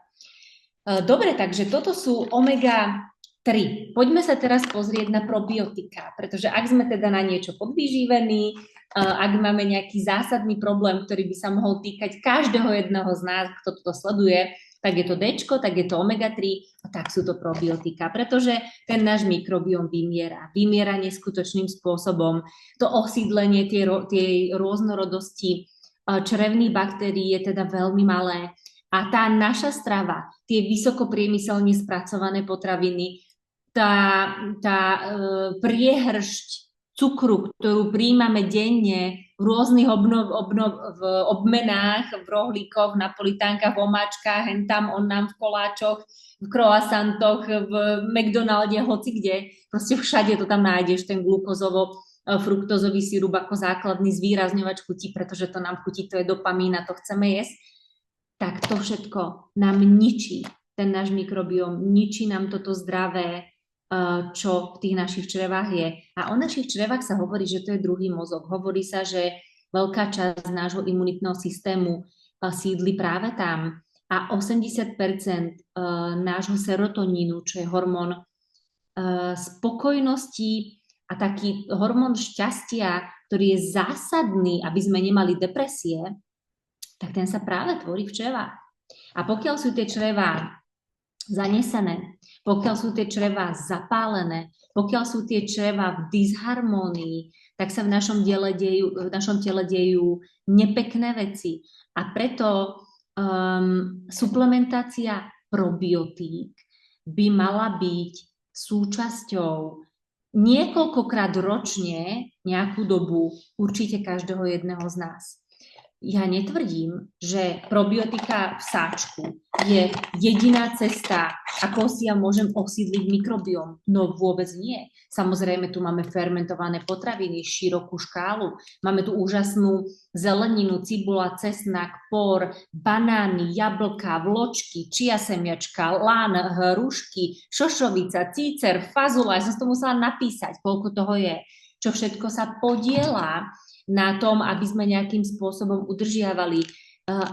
Dobre, takže toto sú omega-3. Poďme sa teraz pozrieť na probiotika, pretože ak sme teda na niečo podvyživení, ak máme nejaký zásadný problém, ktorý by sa mohol týkať každého jedného z nás, kto toto sleduje, tak je to Dčko, tak je to omega-3 a tak sú to probiotika, pretože ten náš mikrobióm vymiera neskutočným spôsobom. To osídlenie tej rôznorodosti črevných baktérií je teda veľmi malé a tá naša strava, tie vysokopriemyselne spracované potraviny, tá priehršť cukru, ktorú príjmame denne v rôznych v obmenách, v rohlíkoch, v napolitánkach, v omáčkach, tam, v koláčoch, v croissantoch, v McDonalde, hoci kde. Proste všade to tam nájdeš, ten glukózovo-fruktozový sirup ako základný zvýrazňovač chuti, pretože to nám chutí, to je dopamín a to chceme jesť. Tak to všetko nám ničí ten náš mikrobióm, ničí nám toto zdravé, čo v tých našich črevách je. A o našich črevách sa hovorí, že to je druhý mozog. Hovorí sa, že veľká časť nášho imunitného systému sídli práve tam a 80% nášho serotonínu, čo je hormón spokojnosti a taký hormón šťastia, ktorý je zásadný, aby sme nemali depresie, tak ten sa práve tvorí v črevách. A pokiaľ sú tie črevá zanesené, pokiaľ sú tie črevá zapálené, pokiaľ sú tie črevá v disharmónii, tak sa v našom tele dejú nepekné veci. A preto suplementácia probiotík by mala byť súčasťou niekoľkokrát ročne nejakú dobu určite každého jedného z nás. Ja netvrdím, že probiotika v sáčku je jediná cesta, ako si ja môžem osídliť mikrobióm. No vôbec nie. Samozrejme, tu máme fermentované potraviny, širokú škálu. Máme tu úžasnú zeleninu, cibula, cesnak, por, banány, jablka, vločky, čia semiačka, lán, hrušky, šošovica, cícer, fazula. Ja som to musela napísať, koľko toho je. Čo všetko sa podieľa na tom, aby sme nejakým spôsobom udržiavali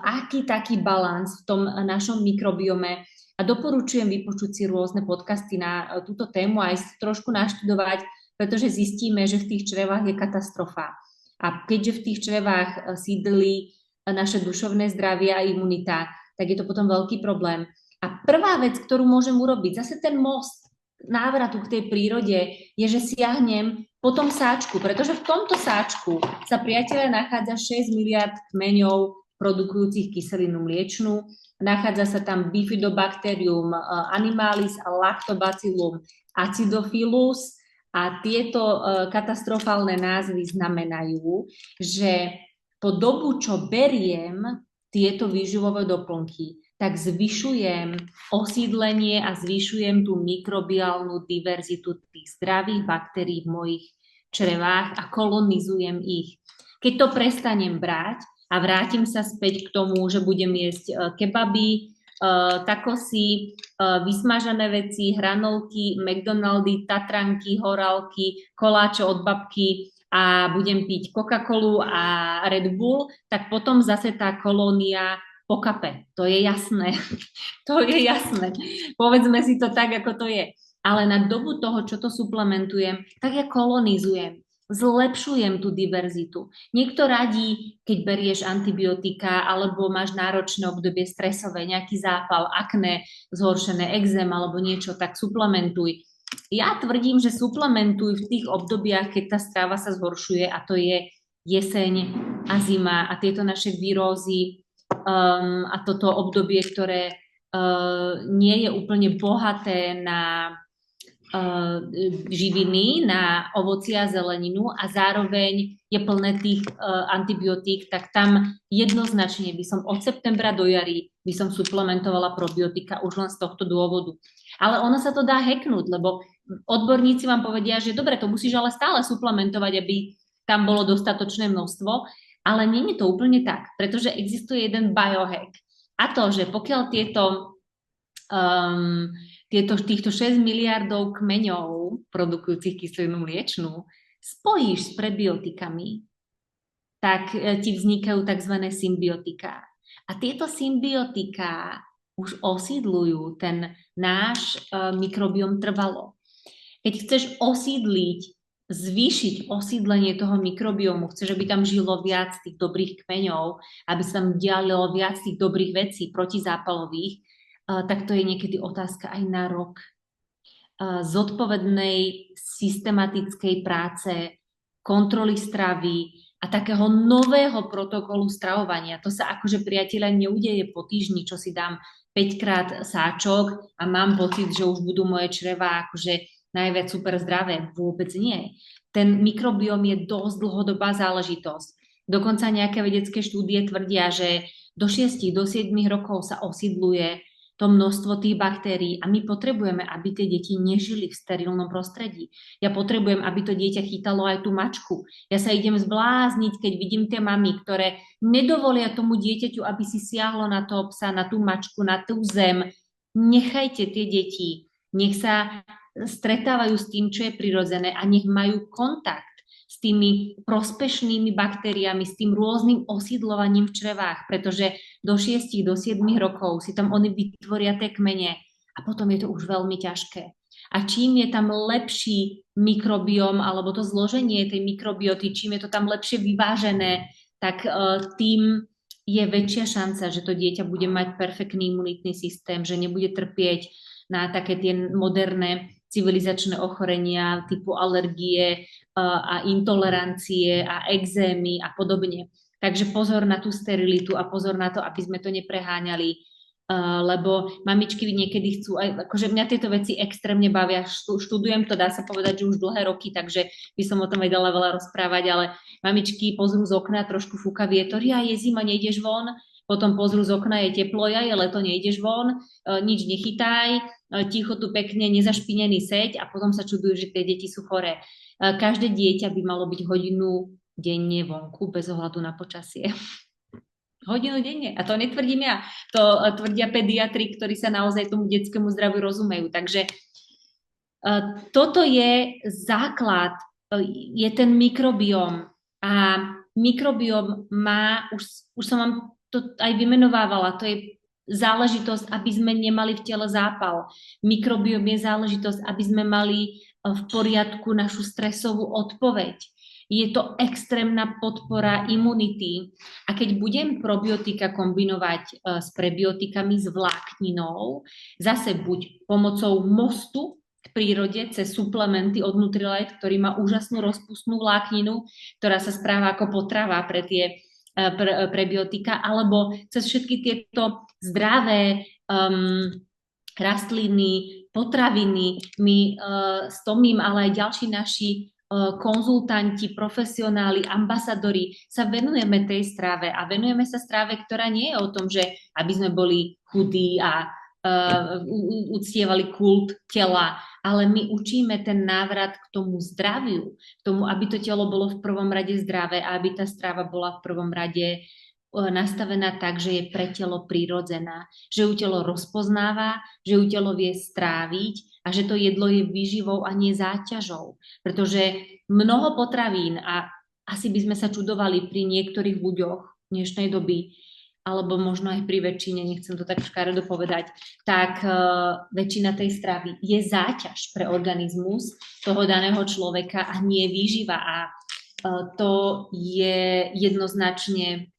aký taký balans v tom našom mikrobiome. A doporučujem vypočuť si rôzne podcasty na túto tému a aj trošku naštudovať, pretože zistíme, že v tých črevách je katastrofa. A keďže v tých črevách sídli naše duševné zdravie a imunita, tak je to potom veľký problém. A prvá vec, ktorú môžem urobiť, zase ten most návratu k tej prírode, je, že siahnem po tom sáčku, pretože v tomto sáčku sa, priatelia, nachádza 6 miliard kmeňov produkujúcich kyselinu mliečnú, nachádza sa tam Bifidobacterium animalis a Lactobacillum acidophilus a tieto katastrofálne názvy znamenajú, že po dobu, čo beriem tieto výživové doplnky, tak zvyšujem osídlenie a zvyšujem tú mikrobiálnu diverzitu tých zdravých baktérií v mojich črevách a kolonizujem ich. Keď to prestanem brať a vrátim sa späť k tomu, že budem jesť kebaby, takosy, vysmažené veci, hranolky, McDonaldy, tatranky, horálky, koláče od babky a budem piť Coca-Colu a Red Bull, tak potom zase tá kolónia pokape. To je jasné. To je jasné. Povedzme si to tak, ako to je. Ale na dobu toho, čo to suplementujem, tak ja kolonizujem. Zlepšujem tú diverzitu. Niekto radí, keď berieš antibiotika alebo máš náročné obdobie stresové, nejaký zápal, akné, zhoršené exém alebo niečo, tak suplementuj. Ja tvrdím, že suplementuj v tých obdobiach, keď tá strava sa zhoršuje, a to je jeseň a zima a tieto naše výrozy a toto obdobie, ktoré nie je úplne bohaté na živiny, na ovocie a zeleninu a zároveň je plné tých antibiotík, tak tam jednoznačne by som od septembra do jary by som suplementovala probiotika už len z tohto dôvodu. Ale ono sa to dá hacknúť, lebo odborníci vám povedia, že dobre, to musíš ale stále suplementovať, aby tam bolo dostatočné množstvo, ale nie je to úplne tak, pretože existuje jeden biohack. A to, že pokiaľ týchto 6 miliardov kmeňov produkujúcich kyselinu mliečnú spojíš s prebiotikami, tak ti vznikajú tzv. Symbiotika. A tieto symbiotika už osídlujú ten náš mikrobióm trvalo. Keď chceš zvýšiť osídlenie toho mikrobiomu, chceš, aby tam žilo viac tých dobrých kmeňov, aby sa tam dialo viac tých dobrých vecí protizápalových, tak to je niekedy otázka aj na rok zodpovednej, systematickej práce, kontroly stravy a takého nového protokolu stravovania. To sa akože, priatelia, neudeje po týždni, čo si dám 5-krát sáčok a mám pocit, že už budú moje črevá akože najviac super zdravé. Vôbec nie. Ten mikrobióm je dosť dlhodobá záležitosť. Dokonca nejaké vedecké štúdie tvrdia, že do 6 do 7 rokov sa osídluje to množstvo tých baktérií a my potrebujeme, aby tie deti nežili v sterilnom prostredí. Ja potrebujem, aby to dieťa chytalo aj tú mačku. Ja sa idem zblázniť, keď vidím tie mamy, ktoré nedovolia tomu dieťaťu, aby si siahlo na toho psa, na tú mačku, na tú zem. Nechajte tie deti, nech sa stretávajú s tým, čo je prirodzené a nech majú kontakt s tými prospešnými baktériami, s tým rôznym osídlovaním v črevách, pretože do 6, do 7 rokov si tam oni vytvoria tie kmene a potom je to už veľmi ťažké. A čím je tam lepší mikrobióm alebo to zloženie tej mikrobioty, čím je to tam lepšie vyvážené, tak tým je väčšia šanca, že to dieťa bude mať perfektný imunitný systém, že nebude trpieť na také tie moderné civilizačné ochorenia typu alergie a intolerancie a exémy a podobne. Takže pozor na tú sterilitu a pozor na to, aby sme to nepreháňali, lebo mamičky niekedy chcú, akože mňa tieto veci extrémne bavia, študujem to, dá sa povedať, že už dlhé roky, takže by som o tom vedela veľa rozprávať, ale mamičky pozrú z okna, trošku fúka vietor, ja je zima, nejdeš von, potom pozrú z okna, je teplo, ja je leto, nejdeš von, nič nechytaj, ticho tu pekne, nezašpinený seď a potom sa čudujú, že tie deti sú choré. Každé dieťa by malo byť hodinu denne vonku bez ohľadu na počasie. Hodinu denne. A to netvrdím ja. To tvrdia pediatri, ktorí sa naozaj tomu detskému zdraviu rozumejú. Takže toto je základ, je ten mikrobióm. A mikrobióm má, už som vám to aj vymenovávala, to je záležitosť, aby sme nemali v tele zápal. Mikrobióm je záležitosť, aby sme mali v poriadku našu stresovú odpoveď. Je to extrémna podpora imunity. A keď budem probiotika kombinovať s prebiotikami, s vlákninou, zase buď pomocou mostu v prírode cez suplementy od Nutrilite, ktorý má úžasnú rozpustnú vlákninu, ktorá sa správa ako potrava pre tie prebiotika, alebo cez všetky tieto zdravé rastliny, potraviny, my s Tomím, ale aj ďalší naši konzultanti, profesionáli, ambasadori sa venujeme tej strave a venujeme sa strave, ktorá nie je o tom, že aby sme boli chudí a uctievali kult tela, ale my učíme ten návrat k tomu zdraviu, k tomu, aby to telo bolo v prvom rade zdravé a aby tá strava bola v prvom rade nastavená tak, že je pre telo prirodzená, že ju telo rozpoznáva, že ju telo vie stráviť a že to jedlo je výživou a nie záťažou. Pretože mnoho potravín, a asi by sme sa čudovali pri niektorých ľuďoch dnešnej doby, alebo možno aj pri väčšine, nechcem to tak škaredo povedať, tak väčšina tej stravy je záťaž pre organizmus toho daného človeka a nie výživa. A to je jednoznačne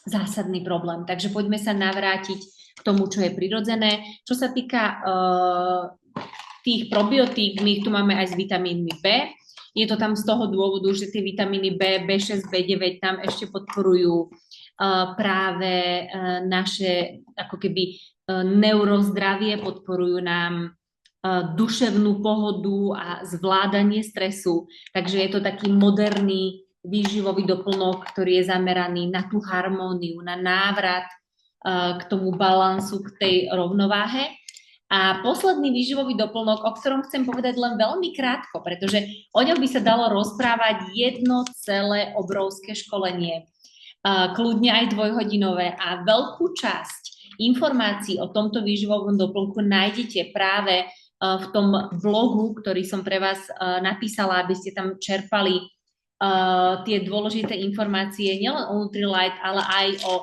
zásadný problém. Takže poďme sa navrátiť k tomu, čo je prirodzené. Čo sa týka tých probiotík, my ich tu máme aj s vitamínmi B. Je to tam z toho dôvodu, že tie vitamíny B, B6, B9 tam ešte podporujú práve naše ako keby neurozdravie, podporujú nám duševnú pohodu a zvládanie stresu. Takže je to taký moderný výživový doplnok, ktorý je zameraný na tú harmóniu, na návrat k tomu balansu, k tej rovnováhe. A posledný výživový doplnok, o ktorom chcem povedať len veľmi krátko, pretože o ňom by sa dalo rozprávať jedno celé obrovské školenie, kľudne aj dvojhodinové, a veľkú časť informácií o tomto výživovom doplnku nájdete práve v tom blogu, ktorý som pre vás napísala, aby ste tam čerpali tie dôležité informácie nielen o Nutrilite, ale aj o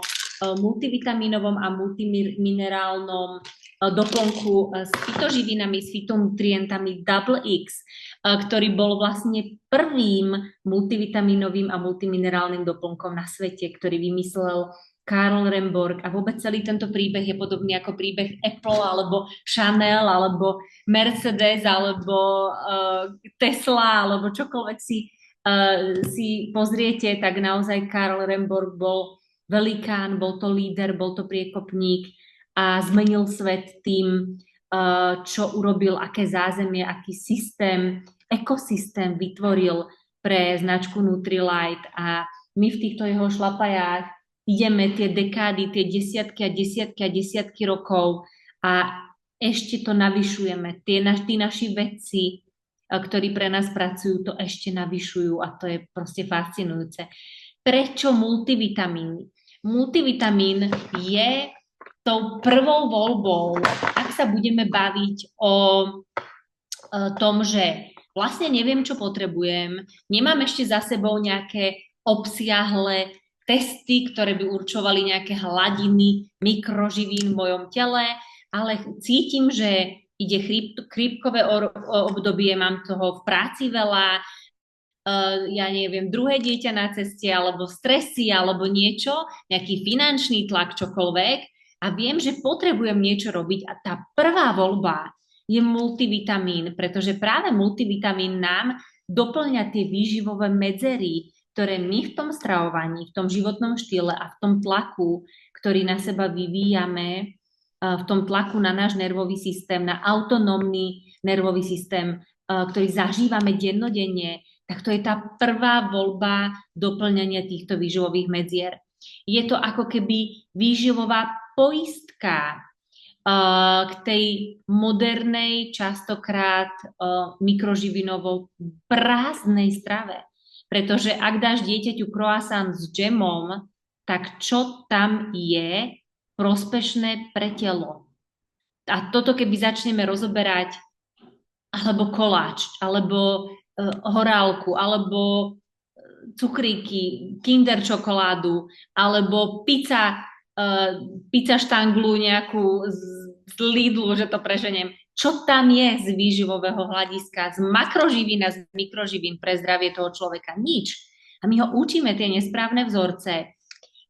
multivitamínovom a multiminerálnom doplnku s fytoživinami, s fytonutrientami Double X, ktorý bol vlastne prvým multivitamínovým a multiminerálnym doplnkom na svete, ktorý vymyslel Karl Remborg, a vôbec celý tento príbeh je podobný ako príbeh Apple alebo Chanel alebo Mercedes alebo Tesla alebo čokoľvek si pozriete, tak naozaj Karl Remborg bol velikán, bol to líder, bol to priekopník a zmenil svet tým, čo urobil, aké zázemie, aký systém, ekosystém vytvoril pre značku Nutrilite, a my v týchto jeho šlapajách ideme tie dekády, tie desiatky a desiatky a desiatky rokov a ešte to navyšujeme. Tí naši vedci, ktorí pre nás pracujú, to ešte navyšujú a to je proste fascinujúce. Prečo multivitamíny? Multivitamín je tou prvou voľbou, ak sa budeme baviť o tom, že vlastne neviem, čo potrebujem, nemám ešte za sebou nejaké obsiahle testy, ktoré by určovali nejaké hladiny mikroživín v mojom tele, ale cítim, že ide chrípkové obdobie, mám toho v práci veľa, ja neviem, druhé dieťa na ceste, alebo stresy, alebo niečo, nejaký finančný tlak, čokoľvek, a viem, že potrebujem niečo robiť, a tá prvá voľba je multivitamín, pretože práve multivitamín nám doplňa tie výživové medzery, ktoré my v tom stravovaní, v tom životnom štýle a v tom tlaku, ktorý na seba vyvíjame, v tom tlaku na náš nervový systém, na autonómny nervový systém, ktorý zažívame dennodenne, tak to je tá prvá voľba doplňania týchto výživových medzier. Je to ako keby výživová poistka k tej modernej, častokrát mikroživinovo prázdnej strave. Pretože ak dáš dieťaťu croissant s džemom, tak čo tam je prospešné pre telo? A toto keby začneme rozoberať, alebo koláč, alebo horálku, alebo cukríky, kinder čokoládu, alebo pizza štanglu nejakú z Lidlu, že to preženiem. Čo tam je z výživového hľadiska, z makroživín a z mikroživín pre zdravie toho človeka? Nič. A my ho učíme tie nesprávne vzorce.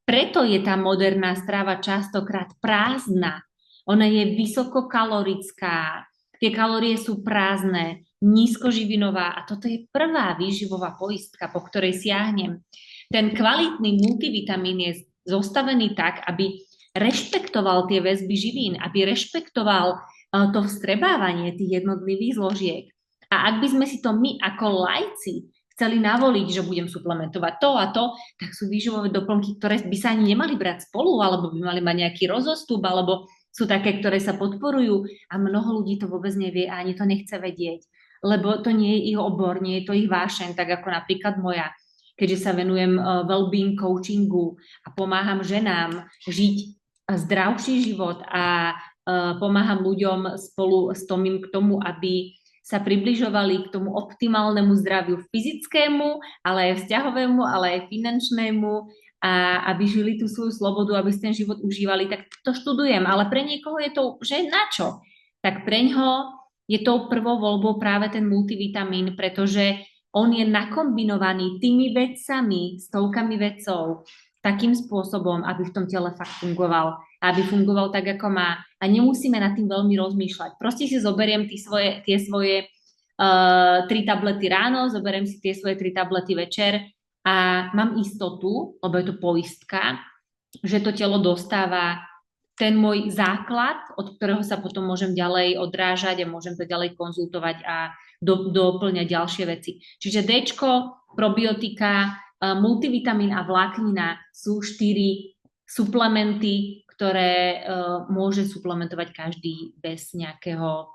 Preto je tá moderná strava častokrát prázdna. Ona je vysokokalorická, tie kalórie sú prázdne, nízkoživinová, a toto je prvá výživová poistka, po ktorej siahnem. Ten kvalitný multivitamín je zostavený tak, aby rešpektoval tie väzby živín, aby rešpektoval to vstrebávanie tých jednotlivých zložiek. A ak by sme si to my ako laici chceli navoliť, že budem suplementovať to a to, tak sú výživové doplnky, ktoré by sa ani nemali brať spolu, alebo by mali mať nejaký rozostup, alebo sú také, ktoré sa podporujú, a mnoho ľudí to vôbec nevie a ani to nechce vedieť, lebo to nie je ich obor, nie je to ich vášeň, tak ako napríklad moja. Keďže sa venujem well-being coachingu a pomáham ženám žiť zdravší život a pomáham ľuďom spolu s Tomím k tomu, aby sa približovali k tomu optimálnemu zdraviu fyzickému, ale aj vzťahovému, ale aj finančnému a aby žili tú svoju slobodu, aby si ten život užívali, tak to študujem. Ale pre niekoho je to, že na čo? Tak pre ňoho je tou prvou voľbou práve ten multivitamín, pretože on je nakombinovaný tými vedcami, stovkami vedcov, takým spôsobom, aby v tom tele fakt fungoval, aby fungoval tak, ako má. A nemusíme nad tým veľmi rozmýšľať. Proste si zoberiem tie svoje 3 tablety ráno, zoberiem si tie svoje 3 tablety večer a mám istotu, lebo je to poistka, že to telo dostáva ten môj základ, od ktorého sa potom môžem ďalej odrážať a môžem to ďalej konzultovať a doplňať ďalšie veci. Čiže Dčko, probiotika, multivitamín a vláknina sú 4 suplementy, ktoré môže suplementovať každý bez nejakého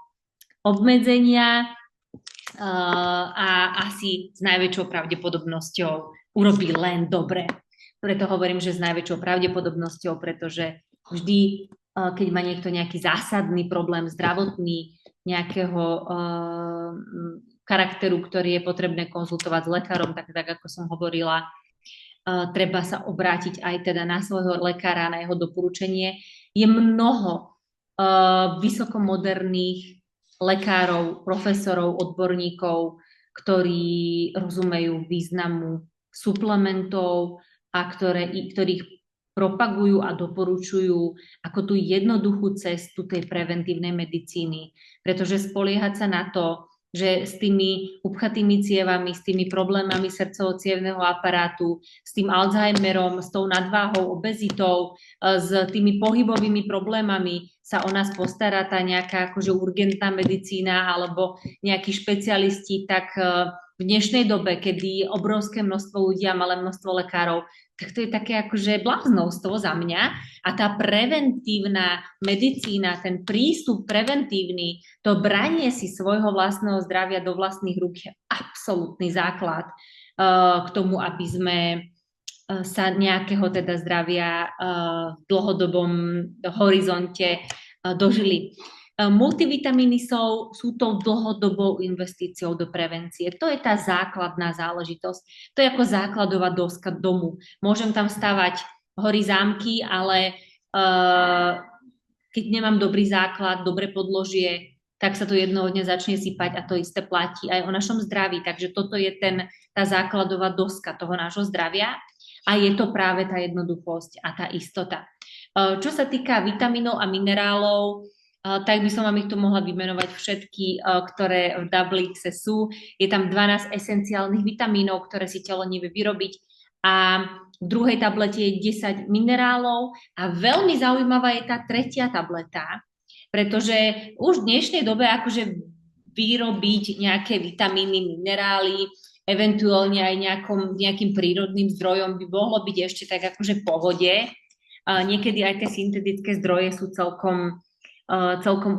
obmedzenia a asi s najväčšou pravdepodobnosťou urobí len dobre. Preto hovorím, že s najväčšou pravdepodobnosťou, pretože vždy, keď má niekto nejaký zásadný problém zdravotný, nejakého charakteru, ktorý je potrebné konzultovať s lekárom, tak ako som hovorila, treba sa obrátiť aj teda na svojho lekára, na jeho doporučenie. Je mnoho vysokomoderných lekárov, profesorov, odborníkov, ktorí rozumejú významu suplementov a ktorých propagujú a doporučujú ako tú jednoduchú cestu tej preventívnej medicíny. Pretože spoliehať sa na to, že s tými upchatými cievami, s tými problémami srdcovo-cievneho aparátu, s tým Alzheimerom, s tou nadváhou, obezitou, s tými pohybovými problémami sa o nás postará tá nejaká akože urgentná medicína alebo nejakí špecialisti, tak v dnešnej dobe, kedy je obrovské množstvo ľudí a malé množstvo lekárov, tak to je také akože bláznovstvo za mňa a tá preventívna medicína, ten prístup preventívny, to branie si svojho vlastného zdravia do vlastných rúk je absolútny základ k tomu, aby sme sa nejakého teda zdravia v dlhodobom horizonte dožili. Multivitamíny sú tou dlhodobou investíciou do prevencie. To je tá základná záležitosť. To je ako základová doska domu. Môžem tam stavať hory zámky, ale keď nemám dobrý základ, dobre podložie, tak sa to jednoho dňa začne sypať a to isté platí aj o našom zdraví. Takže toto je tá základová doska toho nášho zdravia a je to práve tá jednoduchosť a tá istota. Čo sa týka vitamínov a minerálov, tak by som vám ich tu mohla vymenovať všetky, ktoré v Double-X sú. Je tam 12 esenciálnych vitamínov, ktoré si telo nevie vyrobiť a v druhej tablete je 10 minerálov a veľmi zaujímavá je tá tretia tableta, pretože už v dnešnej dobe akože vyrobiť nejaké vitamíny, minerály, eventuálne aj nejakým prírodným zdrojom by mohlo byť ešte tak akože v pohode. Niekedy aj tie syntetické zdroje sú celkom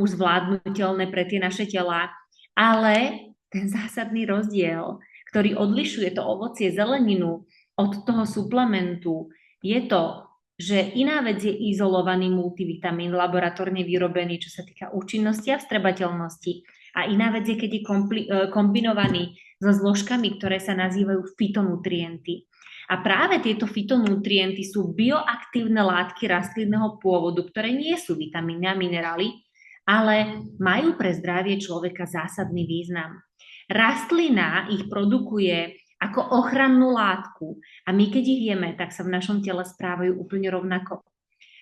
už zvládnutelné pre tie naše tela, ale ten zásadný rozdiel, ktorý odlišuje to ovocie, zeleninu od toho suplementu, je to, že iná vec je izolovaný multivitamín, laboratórne vyrobený, čo sa týka účinnosti a vstrebateľnosti, a iná vec je, keď je kombinovaný so zložkami, ktoré sa nazývajú fytonutrienty. A práve tieto fytonutrienty sú bioaktívne látky rastlinného pôvodu, ktoré nie sú vitamíny a minerály, ale majú pre zdravie človeka zásadný význam. Rastlina ich produkuje ako ochrannú látku a my keď ich jeme, tak sa v našom tele správajú úplne rovnako.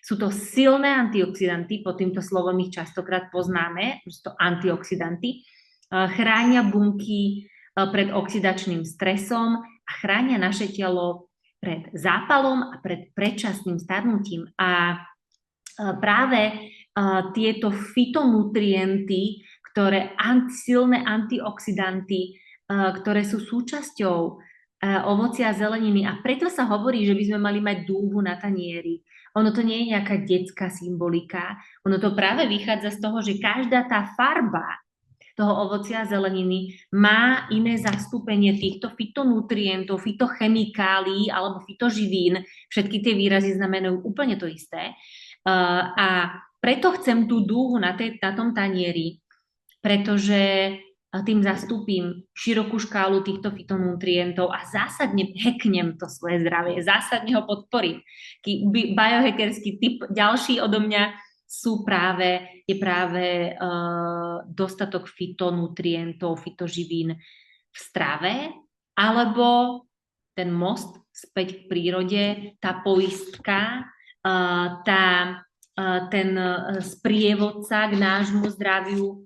Sú to silné antioxidanty, pod týmto slovom ich častokrát poznáme, sú to antioxidanty, chránia bunky pred oxidačným stresom a chránia naše telo pred zápalom a pred predčasným starnutím. A práve tieto fytonutrienty, silné antioxidanty, ktoré sú súčasťou ovocia a zeleniny. A preto sa hovorí, že by sme mali mať dúhu na tanieri. Ono to nie je nejaká detská symbolika. Ono to práve vychádza z toho, že každá tá farba toho ovocia a zeleniny má iné zastúpenie týchto fytonutrientov, fytochemikálií alebo fytoživín. Všetky tie výrazy znamenajú úplne to isté. A preto chcem tú dúhu na tom tanieri, pretože tým zastúpim širokú škálu týchto fitonutrientov a zásadne hacknem to svoje zdravie, zásadne ho podporím. Biohackerský tip ďalší odo mňa je práve dostatok fitonutrientov, fitoživín v strave, alebo ten most späť k prírode, tá poistka, ten sprievodca k nášmu zdraviu,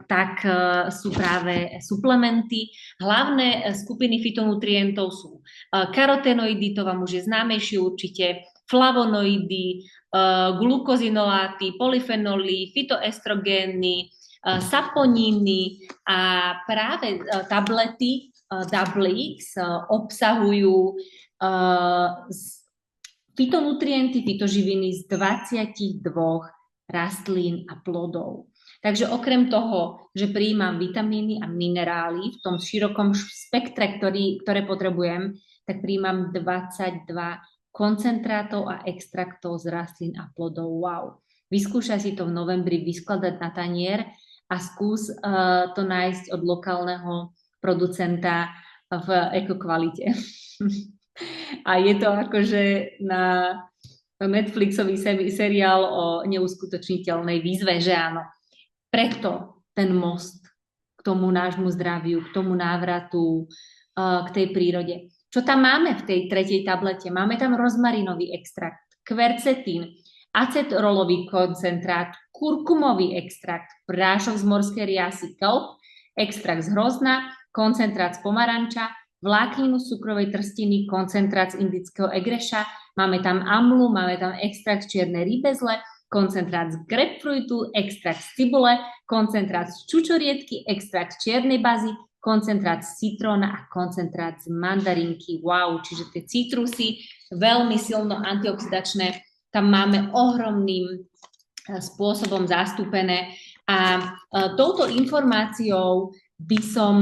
tak sú práve suplementy. Hlavné skupiny fitonutrientov sú karotenoidy, to vám už je známejšie určite, flavonoidy, glukozinoláty, polyfenoly, fytoestrogény, saponíny a práve tablety Double X obsahujú fitonutrienty, fitoživiny z 22 rastlín a plodov. Takže okrem toho, že prijímam vitamíny a minerály v tom širokom spektre, ktoré potrebujem, tak prijímam 22 koncentrátov a extraktov z rastlín a plodov. Wow. Vyskúšaj si to v novembri vyskladať na tanier a skús to nájsť od lokálneho producenta v ekokvalite. A je to akože na Netflixový seriál o neuskutočniteľnej výzve, že áno. Preto ten most k tomu nášmu zdraviu, k tomu návratu, k tej prírode. Čo tam máme v tej tretej tablete? Máme tam rozmarinový extrakt, kvercetín, acetrolový koncentrát, kurkumový extrakt, prášok z morskej riasy, kelp, extrakt z hrozna, koncentrát z pomaranča, vlákninu z cukrovej trstiny, koncentrát z indického egreša, máme tam amlu, máme tam extrakt z čiernej rybezle, koncentrát z grapefruitu, extrakt z cibule, koncentrát z čučoriedky, extrakt z čiernej bazy, koncentrát z citróna a koncentrát z mandarinky. Wow, čiže tie citrusy, veľmi silno antioxidačné, tam máme ohromným spôsobom zastúpené. A touto informáciou by som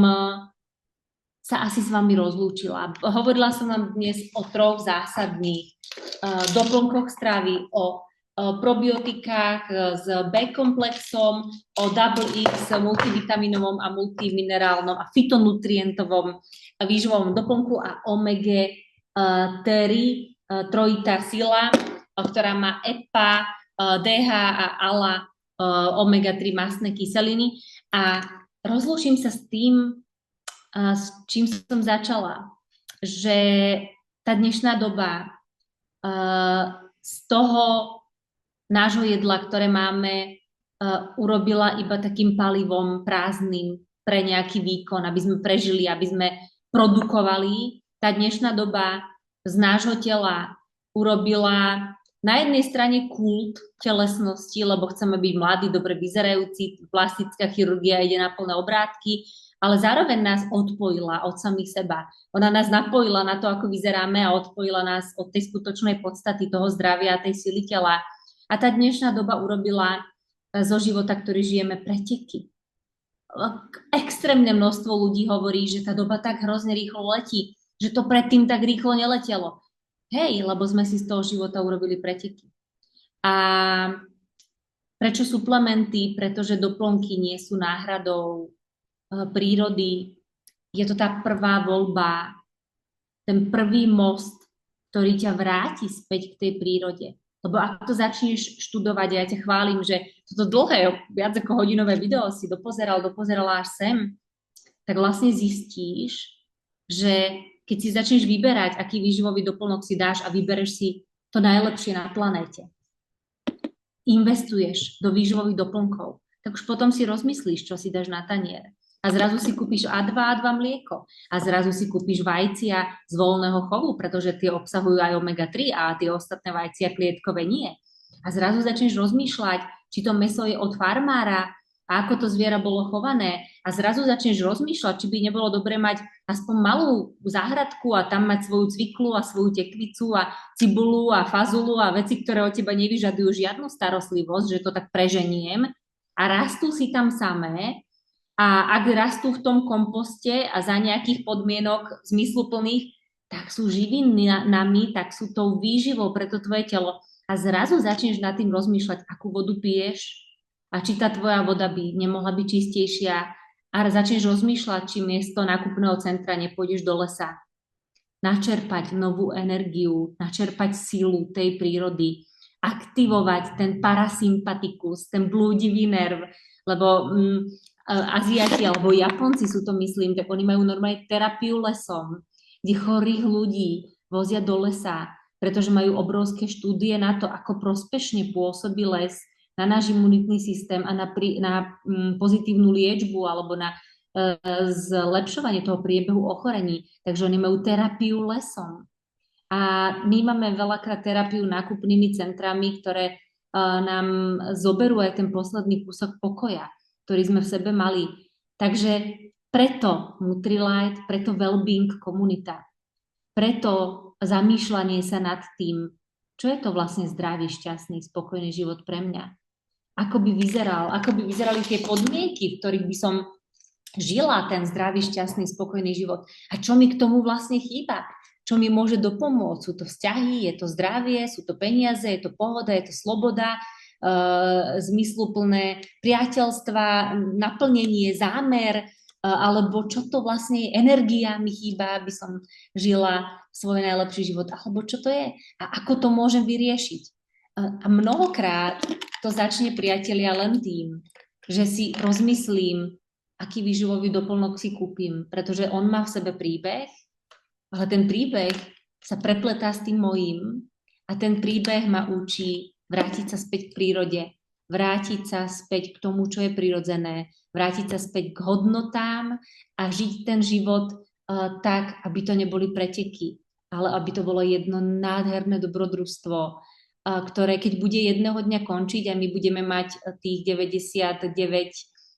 sa asi s vami rozlúčila. Hovorila som vám dnes o 3 zásadných doplnkoch stravy, o probiotikách s B-komplexom, o Double X, multivitaminovom a multiminerálnom a fitonutrientovom výživovom doplnku a omega 3, trojitá sila, ktorá má EPA, DHA a ALA, omega 3 mastné kyseliny. A rozlúčim sa s tým, s čím som začala, že tá dnešná doba z toho nášho jedla, ktoré máme, urobila iba takým palivom prázdnym pre nejaký výkon, aby sme prežili, aby sme produkovali. Tá dnešná doba z nášho tela urobila na jednej strane kult telesnosti, lebo chceme byť mladí, dobre vyzerajúci, plastická chirurgia ide na plné obrátky, ale zároveň nás odpojila od samých seba. Ona nás napojila na to, ako vyzeráme a odpojila nás od tej skutočnej podstaty toho zdravia a tej sily tela. A tá dnešná doba urobila zo života, ktorý žijeme, preteky. Extrémne množstvo ľudí hovorí, že tá doba tak hrozne rýchlo letí, že to predtým tak rýchlo neletelo. Hej, lebo sme si z toho života urobili preteky. A prečo suplementy? Pretože doplnky nie sú náhradou prírody. Je to tá prvá voľba, ten prvý most, ktorý ťa vráti späť k tej prírode. Lebo ak to začneš študovať, ja ťa chválim, že toto dlhé, viac ako hodinové video si dopozerala až sem, tak vlastne zistíš, že keď si začneš vyberať, aký výživový doplnok si dáš a vybereš si to najlepšie na planéte, investuješ do výživových doplnkov, tak už potom si rozmyslíš, čo si dáš na tanier. A zrazu si kúpiš A2 mlieko. A zrazu si kúpiš vajcia z voľného chovu, pretože tie obsahujú aj omega-3 a tie ostatné vajcia klietkové nie. A zrazu začneš rozmýšľať, či to mäso je od farmára a ako to zviera bolo chované. A zrazu začneš rozmýšľať, či by nebolo dobre mať aspoň malú záhradku a tam mať svoju cviklu a svoju tekvicu a cibulu a fazulu a veci, ktoré od teba nevyžadujú žiadnu starostlivosť, že to tak preženiem. A rastú si tam samé. A ak rastú v tom komposte a za nejakých podmienok zmysluplných, tak sú živinami, tak sú tou výživou pre to tvoje telo. a zrazu začneš nad tým rozmýšľať, akú vodu piješ a či tá tvoja voda by nemohla byť čistejšia a začneš rozmýšľať, či miesto nákupného centra nepôjdeš do lesa, načerpať novú energiu, načerpať sílu tej prírody, aktivovať ten parasympatikus, ten blúdivý nerv, lebo Aziati alebo Japonci sú to, myslím, tak oni majú normálne terapiu lesom, kde chorých ľudí vozia do lesa, pretože majú obrovské štúdie na to, ako prospešne pôsobí les na náš imunitný systém a na pozitívnu liečbu alebo na zlepšovanie toho priebehu ochorení. Takže oni majú terapiu lesom. A my máme veľakrát terapiu nákupnými centrami, ktoré nám zoberú aj ten posledný kúsok pokoja, ktorý sme v sebe mali. Takže preto Nutrilite, preto Wellbeing komunita, preto zamýšľanie sa nad tým, čo je to vlastne zdravý, šťastný, spokojný život pre mňa. Ako by vyzerali tie podmienky, v ktorých by som žila ten zdravý, šťastný, spokojný život. A čo mi k tomu vlastne chýba? Čo mi môže dopomôcť? Sú to vzťahy, je to zdravie, sú to peniaze, je to pohoda, je to sloboda, zmysluplné priateľstva, naplnenie, zámer, alebo čo to vlastne je, energia mi chýba, aby som žila svoj najlepší život, alebo čo to je a ako to môžem vyriešiť. A mnohokrát to začne, priatelia, len tým, že si rozmyslím, aký výživový doplnok si kúpim, pretože on má v sebe príbeh, ale ten príbeh sa prepletá s tým mojím a ten príbeh ma učí vrátiť sa späť k prírode, vrátiť sa späť k tomu, čo je prirodzené, vrátiť sa späť k hodnotám a žiť ten život tak, aby to neboli preteky, ale aby to bolo jedno nádherné dobrodružstvo, ktoré keď bude jedného dňa končiť a my budeme mať tých 99,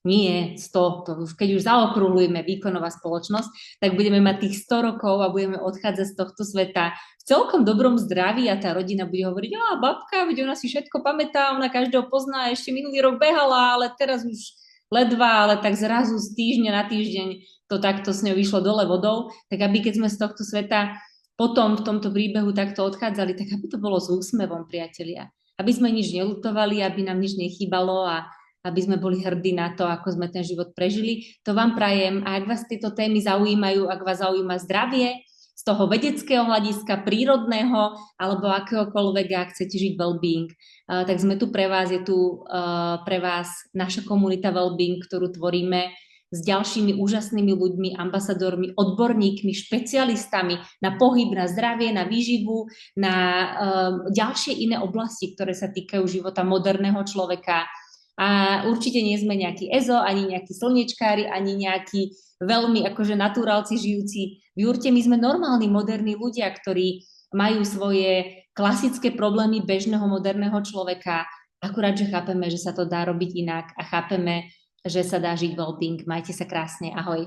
nie 100, to už, keď už zaokrúhlujeme výkonová spoločnosť, tak budeme mať tých 100 rokov a budeme odchádzať z tohto sveta v celkom dobrom zdraví a tá rodina bude hovoriť, babka, veď ona si všetko pamätá, ona každého pozná, ešte minulý rok behala, ale teraz už ledva, ale tak zrazu z týždňa na týždeň to takto s ňou vyšlo dole vodou, tak aby keď sme z tohto sveta potom v tomto príbehu takto odchádzali, tak aby to bolo s úsmevom, priatelia. Aby sme nič neľutovali, aby nám nič nechýbalo a aby sme boli hrdí na to, ako sme ten život prežili. To vám prajem. A ak vás tieto témy zaujímajú, ak vás zaujíma zdravie, z toho vedeckého hľadiska, prírodného, alebo akéhokoľvek, ak chcete žiť well-being, tak sme tu pre vás. Je tu pre vás naša komunita well-being, ktorú tvoríme s ďalšími úžasnými ľuďmi, ambasadormi, odborníkmi, špecialistami na pohyb, na zdravie, na výživu, na ďalšie iné oblasti, ktoré sa týkajú života moderného človeka. A určite nie sme nejakí EZO, ani nejakí slnečkári, ani nejakí veľmi akože naturálci žijúci v jurte. My sme normálni, moderní ľudia, ktorí majú svoje klasické problémy bežného moderného človeka. Akurát, že chápeme, že sa to dá robiť inak a chápeme, že sa dá žiť well-being. Majte sa krásne. Ahoj.